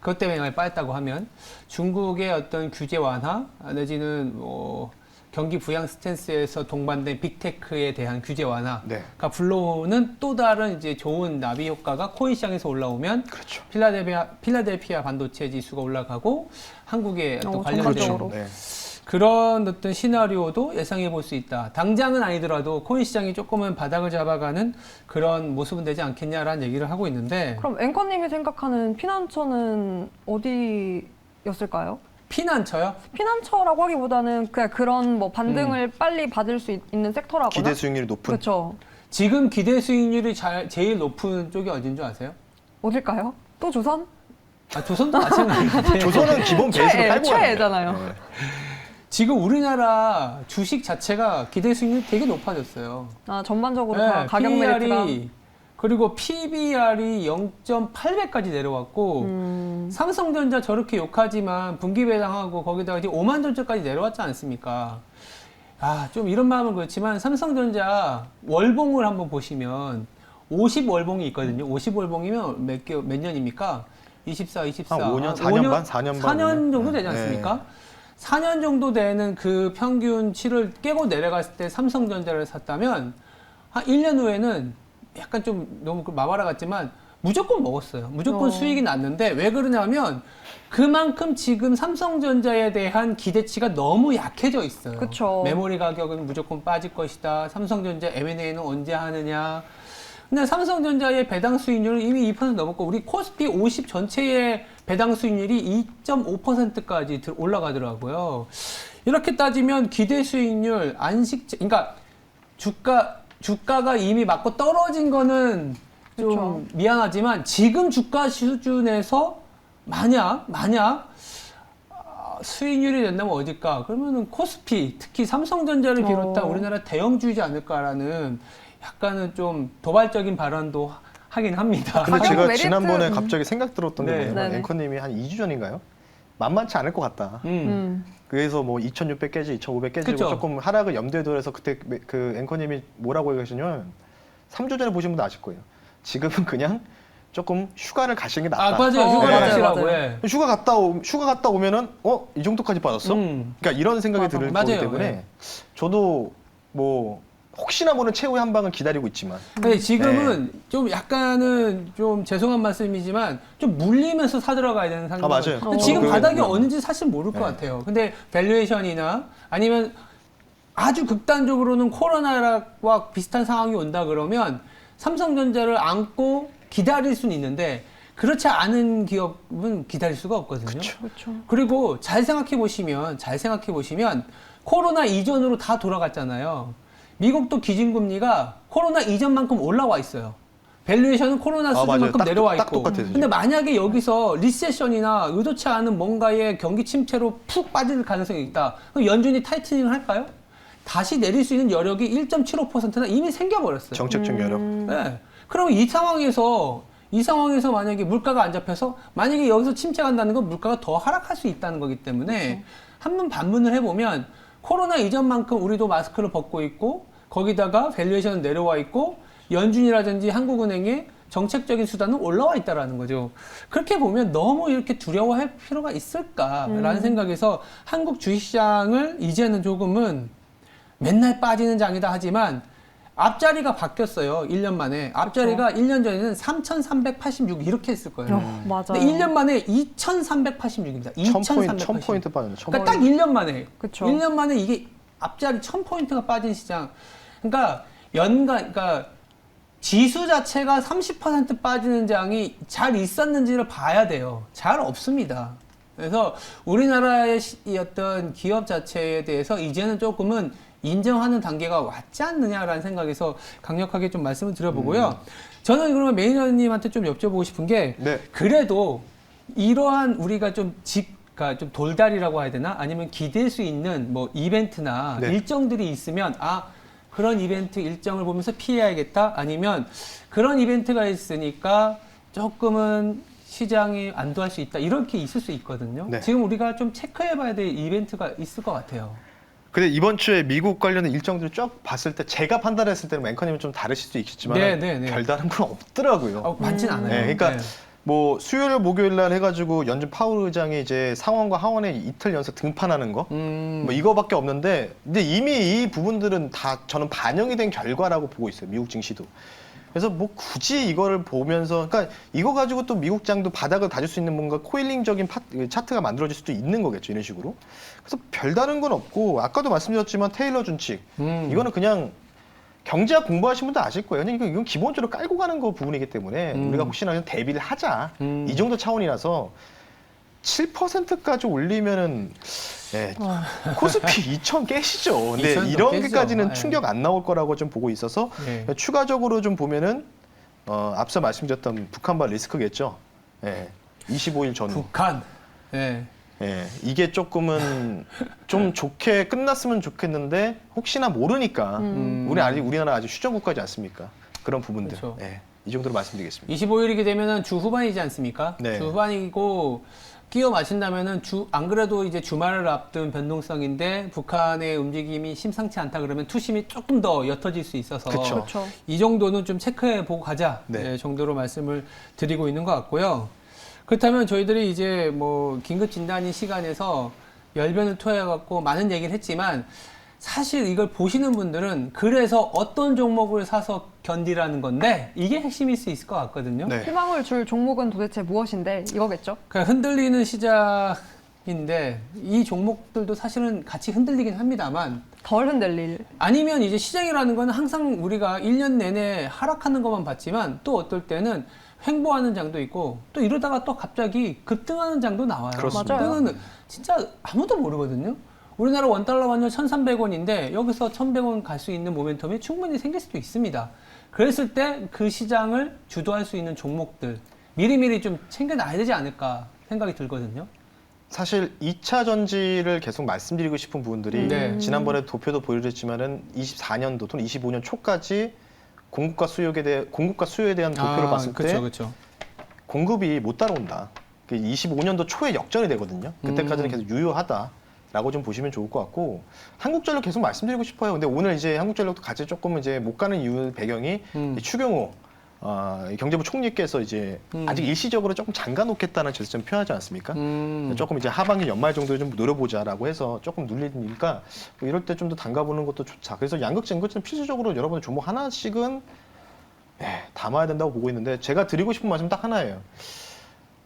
그것 때문에 영향을 빠졌다고 하면 중국의 어떤 규제 완화 내지는 뭐 경기 부양 스탠스에서 동반된 빅테크에 대한 규제 완화가 네. 불러오는 또 다른 이제 좋은 나비 효과가 코인 시장에서 올라오면 그렇죠. 필라델피아 반도체 지수가 올라가고 한국에 또 관련된 전반적으로. 네. 그런 어떤 시나리오도 예상해 볼 수 있다. 당장은 아니더라도 코인 시장이 조금은 바닥을 잡아가는 그런 모습은 되지 않겠냐라는 얘기를 하고 있는데 그럼 앵커님이 생각하는 피난처는 어디였을까요? 피난처요? 피난처라고 하기보다는 그냥 그런 뭐 반등을 빨리 받을 수 있는 섹터라거나 기대 수익률이 높은. 그렇죠. 지금 기대 수익률이 제일 높은 쪽이 어딘 줄 아세요? 어딜까요? 또 조선? 아, 조선도 마찬가지인데 조선은 기본 베이스로 깔고 가는 거예요. 최애잖아요. 네. 지금 우리나라 주식 자체가 기대 수익률이 되게 높아졌어요. 아 전반적으로 네, 다 가격 메리트가 그리고 PBR이 0.8배까지 내려왔고 삼성전자 저렇게 욕하지만 분기 배당하고 거기다가 이제 5만 전자까지 내려왔지 않습니까? 아, 좀 이런 마음은 그렇지만 삼성전자 월봉을 한번 보시면 50월봉이 있거든요. 50월봉이면 몇 년입니까? 24, 24. 한 5년, 4년 반, 4년 반. 4년 정도 되지 네. 않습니까? 4년 정도 되는 그 평균치를 깨고 내려갔을 때 삼성전자를 샀다면 한 1년 후에는 약간 좀 너무 마바라 같지만 무조건 먹었어요. 무조건 수익이 났는데 왜 그러냐면 그만큼 지금 삼성전자에 대한 기대치가 너무 약해져 있어요. 그쵸. 메모리 가격은 무조건 빠질 것이다. 삼성전자 M&A는 언제 하느냐. 근데 삼성전자의 배당 수익률은 이미 2% 넘었고 우리 코스피 50 전체의 배당 수익률이 2.5%까지 올라가더라고요. 이렇게 따지면 기대 수익률, 그러니까 주가가 이미 맞고 떨어진 거는 좀 그쵸. 미안하지만 지금 주가 수준에서 만약 수익률이 된다면 어딜까? 그러면은 코스피, 특히 삼성전자를 비롯한 우리나라 대형주이지 않을까라는 약간은 좀 도발적인 발언도 하긴 합니다. 근데 가격 제가 메리트. 지난번에 갑자기 생각 들었던 게 네. 뭐냐면 네네. 앵커님이 한 2주 전인가요? 만만치 않을 것 같다. 그래서 뭐 2,600 깨지, 2,500 깨지고 그쵸. 조금 하락을 염두에 두어서 그때 그 앵커님이 뭐라고 얘기하시냐면 3주 전에 보신 분도 아실 거예요. 지금은 그냥 조금 휴가를 가시는 게 낫다. 아, 맞아요. 휴가 맞아요, 가시라고 맞아요. 해. 휴가 갔다 오면은 이 정도까지 빠졌어? 그러니까 이런 생각이 들 거기 맞아요. 때문에 네. 저도 뭐 혹시나 모르는 최후의 한 방을 기다리고 있지만 근데 지금은 좀 약간은 좀 죄송한 말씀이지만 좀 물리면서 사들어가야 되는 상황. 맞아요. 지금 바닥이 그건- 어딘지 사실 모를 것 같아요. 근데 밸류에이션이나 아니면 아주 극단적으로는 코로나와 비슷한 상황이 온다 그러면 삼성전자를 안고 기다릴 수는 있는데 그렇지 않은 기업은 기다릴 수가 없거든요. 그렇죠. 그리고 잘 생각해 보시면 코로나 이전으로 다 돌아갔잖아요. 미국도 기준금리가 코로나 이전만큼 올라와 있어요. 밸류에이션은 코로나 맞아요. 수준만큼 딱 내려와 있고. 똑같아요, 근데 만약에 여기서 리세션이나 의도치 않은 뭔가의 경기 침체로 푹 빠질 가능성이 있다. 그럼 연준이 타이트닝을 할까요? 다시 내릴 수 있는 여력이 1.75%나 이미 생겨버렸어요. 정책적 여력. 네. 그럼 이 상황에서 만약에 물가가 안 잡혀서 만약에 여기서 침체 간다는 건 물가가 더 하락할 수 있다는 거기 때문에 한번 반문을 해보면 코로나 이전만큼 우리도 마스크를 벗고 있고 거기다가 밸류에이션은 내려와 있고 연준이라든지 한국은행의 정책적인 수단은 올라와 있다라는 거죠. 그렇게 보면 너무 이렇게 두려워할 필요가 있을까라는 생각에서 한국 주식시장을 이제는 조금은 맨날 빠지는 장이다 하지만 앞자리가 바뀌었어요. 1년 만에. 앞자리가 1년 전에는 3,386 이렇게 했을 거예요. 맞아요. 근데 1년 만에 2,386입니다. 1000포인트 빠졌네. 그러니까 딱 1년 만에. 그쵸. 1년 만에 이게 앞자리 1000포인트가 빠진 시장. 그러니까 그러니까 지수 자체가 30% 빠지는 장이 잘 있었는지를 봐야 돼요. 잘 없습니다. 그래서 우리나라의 이 어떤 기업 자체에 대해서 이제는 조금은 인정하는 단계가 왔지 않느냐라는 생각에서 강력하게 좀 말씀을 드려보고요. 저는 그러면 매니저님한테 좀 여쭤보고 싶은 게 네. 그래도 이러한 우리가 그러니까 좀 돌다리라고 해야 되나? 아니면 기댈 수 있는 뭐 이벤트나 네. 일정들이 있으면 그런 이벤트 일정을 보면서 피해야겠다. 아니면 그런 이벤트가 있으니까 조금은 시장이 안도할 수 있다. 이렇게 있을 수 있거든요. 네. 지금 우리가 좀 체크해봐야 될 이벤트가 있을 것 같아요. 근데 이번 주에 미국 관련된 일정들을 쭉 봤을 때 제가 판단했을 때는 앵커님은 좀 다르실 수도 있겠지만 네. 별다른 건 없더라고요. 많진 않아요. 네, 그러니까 뭐 수요일 목요일 날 해가지고 연준 파월 의장이 이제 상원과 하원에 이틀 연속 등판하는 거 뭐 이거밖에 없는데 근데 이미 이 부분들은 다 저는 반영이 된 결과라고 보고 있어요. 미국 증시도. 그래서 뭐 굳이 이거를 보면서 그러니까 이거 가지고 또 미국 장도 바닥을 다질 수 있는 뭔가 코일링적인 차트가 만들어질 수도 있는 거겠죠. 이런 식으로. 그래서 별다른 건 없고 아까도 말씀드렸지만 테일러 준칙 이거는 그냥 경제학 공부하신 분도 아실 거예요. 그냥 이건 기본적으로 깔고 가는 거 부분이기 때문에 우리가 혹시나 그냥 대비를 하자 이 정도 차원이라서 7%까지 올리면은 코스피 2,000 깨시죠. 근데 2,000 이런 깨죠. 게까지는 충격 안 나올 거라고 좀 보고 있어서 추가적으로 좀 보면은 앞서 말씀드렸던 북한발 리스크겠죠. 25일 전후. 북한. 이게 조금은 좀 좋게 끝났으면 좋겠는데 혹시나 모르니까 우리나라 아직 휴전국가지 않습니까? 그런 부분들. 그렇죠. 이 정도로 말씀드리겠습니다. 25일이게 되면은 주 후반이지 않습니까? 네. 주 후반이고 끼워 마신다면은 안 그래도 이제 주말을 앞둔 변동성인데 북한의 움직임이 심상치 않다 그러면 투심이 조금 더 옅어질 수 있어서 그쵸. 그렇죠. 이 정도는 좀 체크해 보고 가자 네. 정도로 말씀을 드리고 있는 것 같고요. 그렇다면 저희들이 이제 뭐 긴급 진단이 시간에서 열변을 토해갖고 많은 얘기를 했지만 사실 이걸 보시는 분들은 그래서 어떤 종목을 사서 견디라는 건데 이게 핵심일 수 있을 것 같거든요. 네. 희망을 줄 종목은 도대체 무엇인데 이거겠죠? 그러니까 흔들리는 시작인데 이 종목들도 사실은 같이 흔들리긴 합니다만 덜 흔들릴. 아니면 이제 시장이라는 건 항상 우리가 1년 내내 하락하는 것만 봤지만 또 어떨 때는 횡보하는 장도 있고 또 이러다가 또 갑자기 급등하는 장도 나와요. 그렇습니다. 그거는 진짜 아무도 모르거든요. 우리나라 원달러 환율 1,300원인데 여기서 1,100원 갈 수 있는 모멘텀이 충분히 생길 수도 있습니다. 그랬을 때 그 시장을 주도할 수 있는 종목들 미리미리 좀 챙겨놔야 되지 않을까 생각이 들거든요. 사실 2차 전지를 계속 말씀드리고 싶은 부분들이 네. 지난번에 도표도 보여드렸지만은 24년도 또는 25년 초까지 공급과 수요에 대한 도표를 봤을 때 그렇죠. 공급이 못 따라온다. 25년도 초에 역전이 되거든요. 그때까지는 계속 유효하다라고 좀 보시면 좋을 것 같고 한국전력 계속 말씀드리고 싶어요. 근데 오늘 이제 한국전력도 같이 조금 이제 못 가는 이유 배경이 추경호 경제부 총리께서 이제 아직 일시적으로 조금 잠가 놓겠다는 제스처 좀 표현하지 않습니까? 조금 이제 하반기 연말 정도에 좀 노려보자라고 해서 조금 눌리니까 뭐 이럴 때 좀 더 담가보는 것도 좋다. 그래서 양극재는 필수적으로 여러분들 종목 하나씩은 담아야 된다고 보고 있는데 제가 드리고 싶은 말씀 딱 하나예요.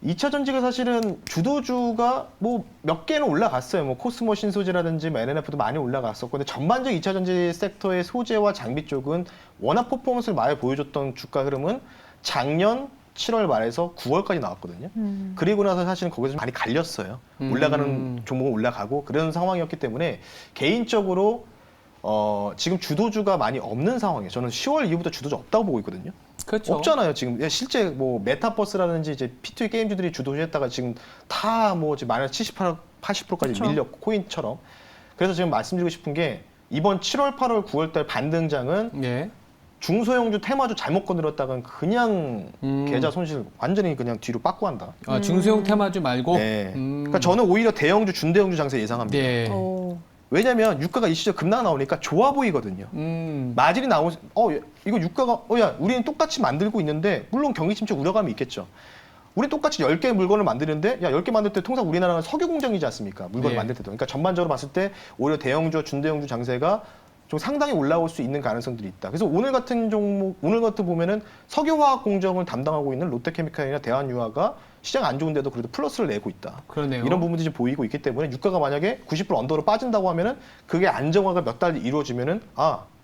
2차 전지가 사실은 주도주가 뭐 몇 개는 올라갔어요. 뭐 코스모 신소재라든지 뭐 NNF도 많이 올라갔었고, 근데 전반적 2차 전지 섹터의 소재와 장비 쪽은 워낙 퍼포먼스를 많이 보여줬던 주가 흐름은 작년 7월 말에서 9월까지 나왔거든요. 그리고 나서 사실은 거기서 좀 많이 갈렸어요. 올라가는 종목은 올라가고 그런 상황이었기 때문에 개인적으로 지금 주도주가 많이 없는 상황이에요. 저는 10월 이후부터 주도주 없다고 보고 있거든요. 그렇죠. 없잖아요. 지금 실제 뭐 메타버스라든지 이제 P2E 게임주들이 주도주했다가 지금 다 뭐 지금 마이너스 80%까지 그쵸. 밀렸고 코인처럼. 그래서 지금 말씀드리고 싶은 게 이번 7월, 8월, 9월달 반등장은 예. 중소형주, 테마주 잘못 건드렸다간 그냥 계좌 손실 완전히 그냥 뒤로 빠꾸 한다. 아, 중소형 테마주 말고. 네. 그러니까 저는 오히려 대형주, 준대형주 장세 예상합니다. 네. 왜냐면 유가가 일시적 급락 나오니까 좋아 보이거든요. 마진이 나오, 이거 유가가, 야, 우리는 똑같이 만들고 있는데, 물론 경기 침체 우려감이 있겠죠. 우리 똑같이 10개의 물건을 만드는데, 야, 10개 만들 때 통상 우리나라는 석유 공장이지 않습니까? 물건을 네. 만들 때도. 그러니까 전반적으로 봤을 때, 오히려 대형주와 준대형주 장세가 좀 상당히 올라올 수 있는 가능성들이 있다. 그래서 오늘 같은 종목, 오늘 같은 보면은 석유화학 공정을 담당하고 있는 롯데케미칼이나 대한유화가 시장 안 좋은데도 그래도 플러스를 내고 있다. 그러네요. 이런 부분들이 좀 보이고 있기 때문에 유가가 만약에 90% 언더로 빠진다고 하면은 그게 안정화가 몇 달 이루어지면은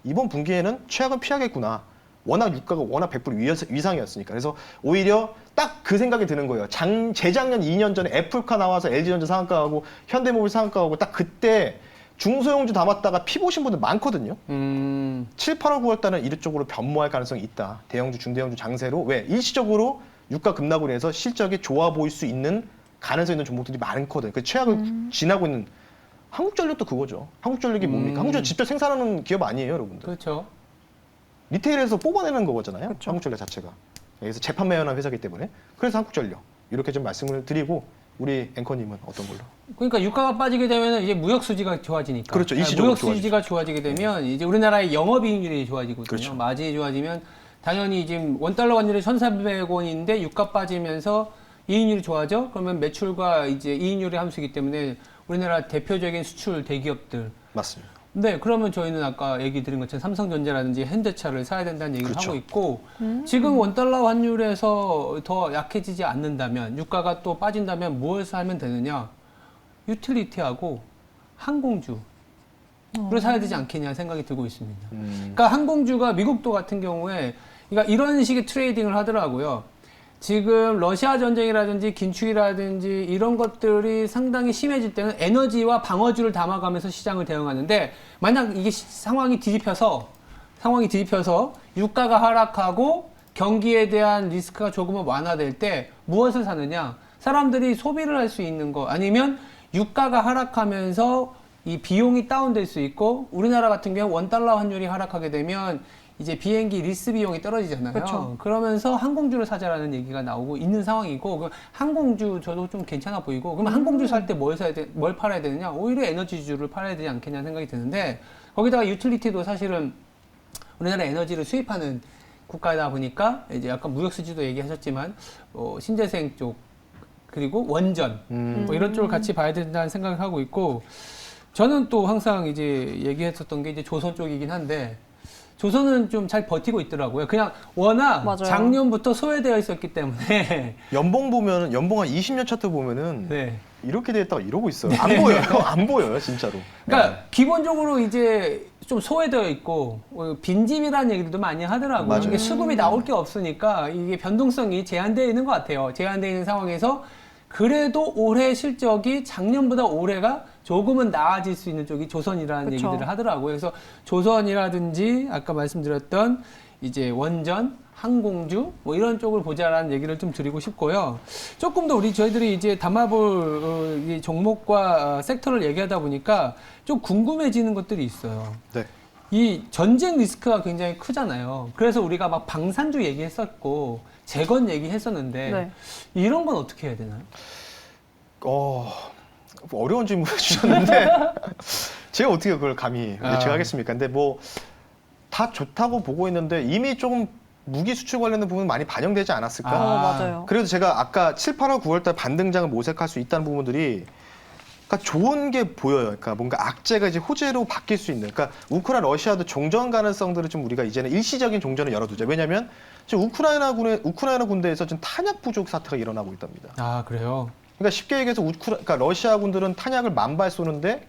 이번 분기에는 최악은 피하겠구나. 워낙 유가가 워낙 100% 위상이었으니까. 그래서 오히려 딱 그 생각이 드는 거예요. 재작년 2년 전에 애플카 나와서 LG전자 상한가하고 현대모빌 상한가하고 딱 그때 중소형주 담았다가 피 보신 분들 많거든요. 7, 8월, 9월 달은 이쪽으로 변모할 가능성이 있다. 대형주, 중대형주 장세로. 왜? 일시적으로 유가 급락으로 인해서 실적이 좋아 보일 수 있는 가능성 있는 종목들이 많거든요. 그 최악을 지나고 있는 한국전력도 그거죠. 한국전력이 뭡니까? 한국전력 직접 생산하는 기업 아니에요, 여러분들. 그렇죠. 리테일에서 뽑아내는 거잖아요. 그쵸. 한국전력 자체가. 그래서 재판매연한 회사이기 때문에. 그래서 한국전력. 이렇게 좀 말씀을 드리고 우리 앵커님은 어떤 걸로? 그러니까 유가가 빠지게 되면 이제 무역 수지가 좋아지니까. 그렇죠. 일시적으로 무역 수지가 좋아지게 되면 이제 우리나라의 영업이익률이 좋아지거든요. 그렇죠. 마진이 좋아지면 당연히 지금 원달러 환율이 1,400원인데 유가 빠지면서 이익률이 좋아져? 그러면 매출과 이제 이익률의 함수이기 때문에 우리나라 대표적인 수출 대기업들. 맞습니다. 네, 그러면 저희는 아까 얘기 드린 것처럼 삼성전자라든지 현대차를 사야 된다는 얘기를 그렇죠. 하고 있고 지금 원달러 환율에서 더 약해지지 않는다면 유가가 또 빠진다면 무엇을 하면 되느냐? 유틸리티하고 항공주. 를 사야 되지 않겠냐 생각이 들고 있습니다. 그러니까 항공주가 미국도 같은 경우에 그러니까 이런 식의 트레이딩을 하더라고요. 지금 러시아 전쟁이라든지 긴축이라든지 이런 것들이 상당히 심해질 때는 에너지와 방어주를 담아가면서 시장을 대응하는데 만약 이게 상황이 뒤집혀서 유가가 하락하고 경기에 대한 리스크가 조금은 완화될 때 무엇을 사느냐? 사람들이 소비를 할 수 있는 거 아니면 유가가 하락하면서 이 비용이 다운될 수 있고 우리나라 같은 경우 원달러 환율이 하락하게 되면 이제 비행기 리스 비용이 떨어지잖아요. 그쵸. 그러면서 항공주를 사자라는 얘기가 나오고 있는 상황이고 그 항공주 저도 좀 괜찮아 보이고 그럼 항공주 살 때 뭘 팔아야 되느냐? 오히려 에너지주를 팔아야 되지 않겠냐 생각이 드는데 거기다가 유틸리티도 사실은 우리나라 에너지를 수입하는 국가다 보니까 이제 약간 무역 수지도 얘기하셨지만 신재생 쪽 그리고 원전 뭐 이런 쪽을 같이 봐야 된다는 생각을 하고 있고 저는 또 항상 이제 얘기했었던 게 이제 조선 쪽이긴 한데 조선은 좀 잘 버티고 있더라고요. 그냥 워낙 맞아요. 작년부터 소외되어 있었기 때문에 연봉 보면 연봉 한 20년 차트 보면은 네. 이렇게 됐다가 이러고 있어요. 안 보여요. 안 보여요, 진짜로. 그러니까 기본적으로 이제 좀 소외되어 있고 빈집이라는 얘기도 많이 하더라고요. 맞아요. 이게 수급이 나올 게 없으니까 이게 변동성이 제한되어 있는 것 같아요. 제한되어 있는 상황에서 그래도 올해 실적이 작년보다 올해가 조금은 나아질 수 있는 쪽이 조선이라는 그쵸. 얘기들을 하더라고요. 그래서 조선이라든지 아까 말씀드렸던 이제 원전, 항공주 뭐 이런 쪽을 보자라는 얘기를 좀 드리고 싶고요. 조금 더 저희들이 이제 담아볼 이 종목과 섹터를 얘기하다 보니까 좀 궁금해지는 것들이 있어요. 네. 이 전쟁 리스크가 굉장히 크잖아요. 그래서 우리가 막 방산주 얘기했었고 재건 얘기했었는데 네. 이런 건 어떻게 해야 되나요? 어려운 질문을 주셨는데 제가 어떻게 그걸 감히 예측하겠습니까? 근데 뭐 다 좋다고 보고 있는데 이미 조금 무기 수출 관련된 부분 많이 반영되지 않았을까? 맞아요. 그래도 제가 아까 7, 8월, 9월달 반등장을 모색할 수 있다는 부분들이 그러니까 좋은 게 보여요. 그러니까 뭔가 악재가 이제 호재로 바뀔 수 있는. 그러니까 우크라이나 러시아도 종전 가능성들을 좀 우리가 이제는 일시적인 종전을 열어두자. 왜냐하면 지금 우크라이나 군대에서 지금 탄약 부족 사태가 일어나고 있답니다. 아, 그래요? 그러니까 쉽게 얘기해서 그러니까 러시아 군들은 탄약을 10,000발 쏘는데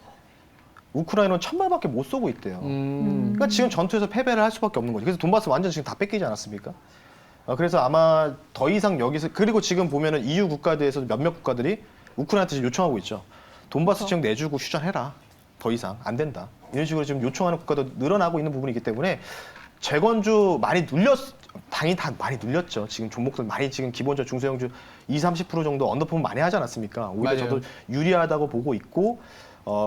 우크라이나는 1,000발밖에 못 쏘고 있대요. 그러니까 지금 전투에서 패배를 할 수밖에 없는 거죠. 그래서 돈바스 완전 지금 다 뺏기지 않았습니까? 그래서 아마 더 이상 여기서 그리고 지금 보면은 EU 국가대에서 몇몇 국가들이 우크라이나한테 지금 요청하고 있죠. 돈바스 지역 내주고 휴전해라. 더 이상 안 된다. 이런 식으로 지금 요청하는 국가도 늘어나고 있는 부분이기 때문에 재건주 많이 당연히 다 많이 눌렸죠. 지금 종목들 많이 지금 기본적으로 중소형주 20-30% 정도 언더폼 많이 하지 않았습니까? 오히려 맞아요. 저도 유리하다고 보고 있고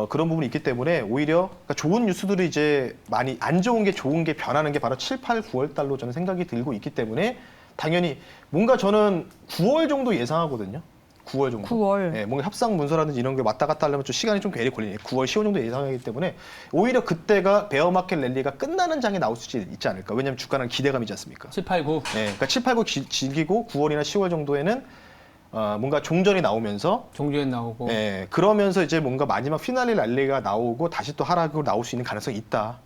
그런 부분이 있기 때문에 오히려 그러니까 좋은 뉴스들이 이제 많이 안 좋은 게 좋은 게 변하는 게 바로 7, 8, 9월 달로 저는 생각이 들고 있기 때문에 당연히 뭔가 저는 9월 정도 예상하거든요. 9월 정도. 9월. 예, 뭔가 협상 문서라든지 이런 게 왔다 갔다 하려면 좀 시간이 좀 괴리 걸리네요. 9월, 10월 정도 예상하기 때문에 오히려 그때가 베어마켓 랠리가 끝나는 장에 나올 수 있지 않을까. 왜냐하면 주가는 기대감이지 않습니까? 7, 8, 9. 예, 그러니까 7, 8, 9 즐기고 9월이나 10월 정도에는 뭔가 종전이 나오면서 종주엔 나오고. 예, 그러면서 이제 뭔가 마지막 피날레 랠리가 나오고 다시 또 하락으로 나올 수 있는 가능성이 있다.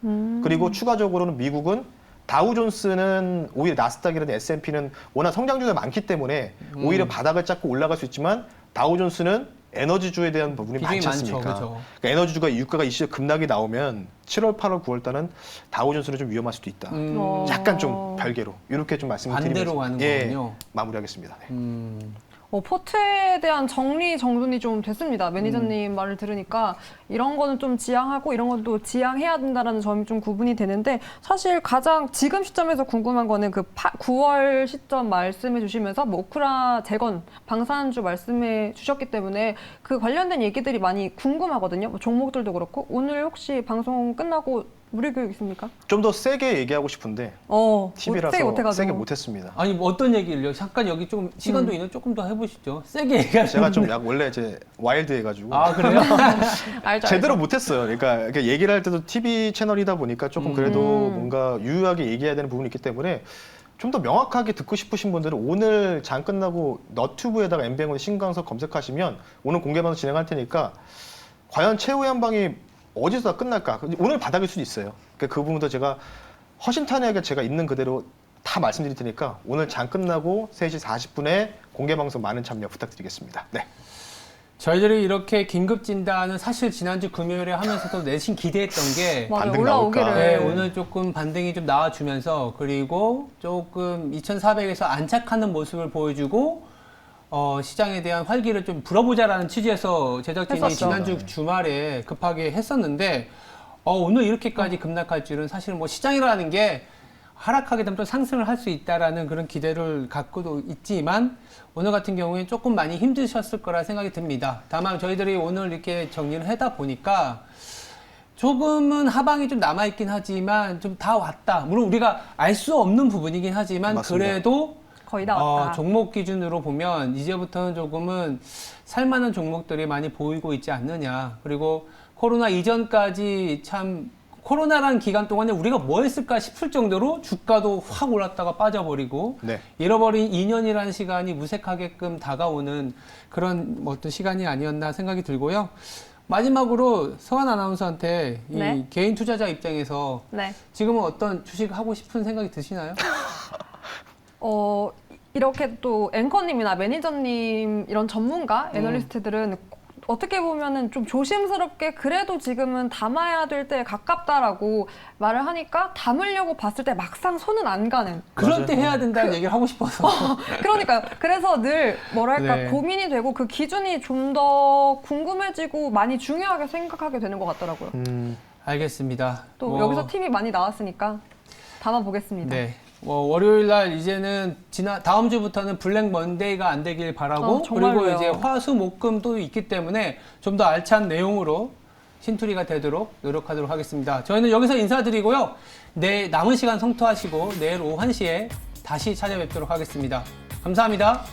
그리고 추가적으로는 미국은 다우존스는 오히려 나스닥이라든 S&P는 워낙 성장주가 많기 때문에 오히려 바닥을 잡고 올라갈 수 있지만 다우존스는 에너지주에 대한 부분이 비중이 많지 않습니까? 많죠, 그렇죠. 그러니까 에너지주가 유가가 이슈 급락이 나오면 7월, 8월, 9월 달은 다우존스는 좀 위험할 수도 있다. 약간 좀 별개로 이렇게 좀 말씀을 반대로 드리면서 가는 예, 거군요. 마무리하겠습니다. 네. 포트에 대한 정돈이 좀 됐습니다. 매니저님 말을 들으니까 이런 거는 좀 지양하고 이런 건 또 지양해야 된다라는 점이 좀 구분이 되는데 사실 가장 지금 시점에서 궁금한 거는 그 9월 시점 말씀해 주시면서 뭐 우크라 재건 방산주 말씀해 주셨기 때문에 그 관련된 얘기들이 많이 궁금하거든요. 뭐 종목들도 그렇고 오늘 혹시 방송 끝나고 무료 교육 있습니까? 좀 더 세게 얘기하고 싶은데 TV라서 세게 못했습니다. 아니, 뭐 어떤 얘기를요? 잠깐 여기 좀 시간도 있는 조금 더 해보시죠. 세게 얘기하시는 제가 좀 원래 이제 와일드 해가지고 아, 그래요? 알죠, 제대로 못했어요. 그러니까 이렇게 얘기를 할 때도 TV 채널이다 보니까 조금 그래도 뭔가 유효하게 얘기해야 되는 부분이 있기 때문에 좀 더 명확하게 듣고 싶으신 분들은 오늘 장 끝나고 너튜브에다가 MBN의 신강석 검색하시면 오늘 공개방송 진행할 테니까 과연 최후의 한 방이 어디서 끝날까? 오늘 바닥일 수도 있어요. 그 부분도 제가 허심탄회하게 제가 있는 그대로 다 말씀드릴 테니까 오늘 장 끝나고 3시 40분에 공개방송 많은 참여 부탁드리겠습니다. 네. 저희들이 이렇게 긴급 진단은 사실 지난주 금요일에 하면서도 내심 기대했던 게 맞아요. 반등 올라오기를. 나올까? 네, 오늘 조금 반등이 좀 나와주면서 그리고 조금 2,400에서 안착하는 모습을 보여주고 시장에 대한 활기를 좀 불어보자라는 취지에서 제작진이 했었죠. 지난주 주말에 급하게 했었는데 오늘 이렇게까지 급락할 줄은 사실 뭐 시장이라는 게 하락하게 되면 또 상승을 할 수 있다라는 그런 기대를 갖고도 있지만 오늘 같은 경우에 조금 많이 힘드셨을 거라 생각이 듭니다. 다만 저희들이 오늘 이렇게 정리를 하다 보니까 조금은 하방이 좀 남아있긴 하지만 좀 다 왔다. 물론 우리가 알 수 없는 부분이긴 하지만 맞습니다. 그래도 거의 다 왔다. 종목 기준으로 보면 이제부터는 조금은 살만한 종목들이 많이 보이고 있지 않느냐. 그리고 코로나 이전까지 참 코로나라는 기간 동안에 우리가 뭐 했을까 싶을 정도로 주가도 확 올랐다가 빠져버리고 네. 잃어버린 2년이라는 시간이 무색하게끔 다가오는 그런 어떤 시간이 아니었나 생각이 들고요. 마지막으로 서한 아나운서한테 이 네. 개인 투자자 입장에서 네. 지금은 어떤 주식 하고 싶은 생각이 드시나요? 이렇게 또 앵커님이나 매니저님 이런 전문가 애널리스트들은 어떻게 보면은 좀 조심스럽게 그래도 지금은 담아야 될 때에 가깝다라고 말을 하니까 담으려고 봤을 때 막상 손은 안 가는. 그럴 때 해야 된다는 얘기를 하고 싶어서. 그러니까요. 그래서 늘 뭐랄까 네. 고민이 되고 그 기준이 좀 더 궁금해지고 많이 중요하게 생각하게 되는 것 같더라고요. 알겠습니다. 또 여기서 팁이 많이 나왔으니까 담아보겠습니다. 네. 월요일 날 이제는 다음 주부터는 블랙 먼데이가 안 되길 바라고 정말로요. 그리고 이제 화수 목금도 있기 때문에 좀 더 알찬 내용으로 신투리가 되도록 노력하도록 하겠습니다. 저희는 여기서 인사드리고요. 내일 남은 시간 성토하시고 내일 오후 1시에 다시 찾아뵙도록 하겠습니다. 감사합니다.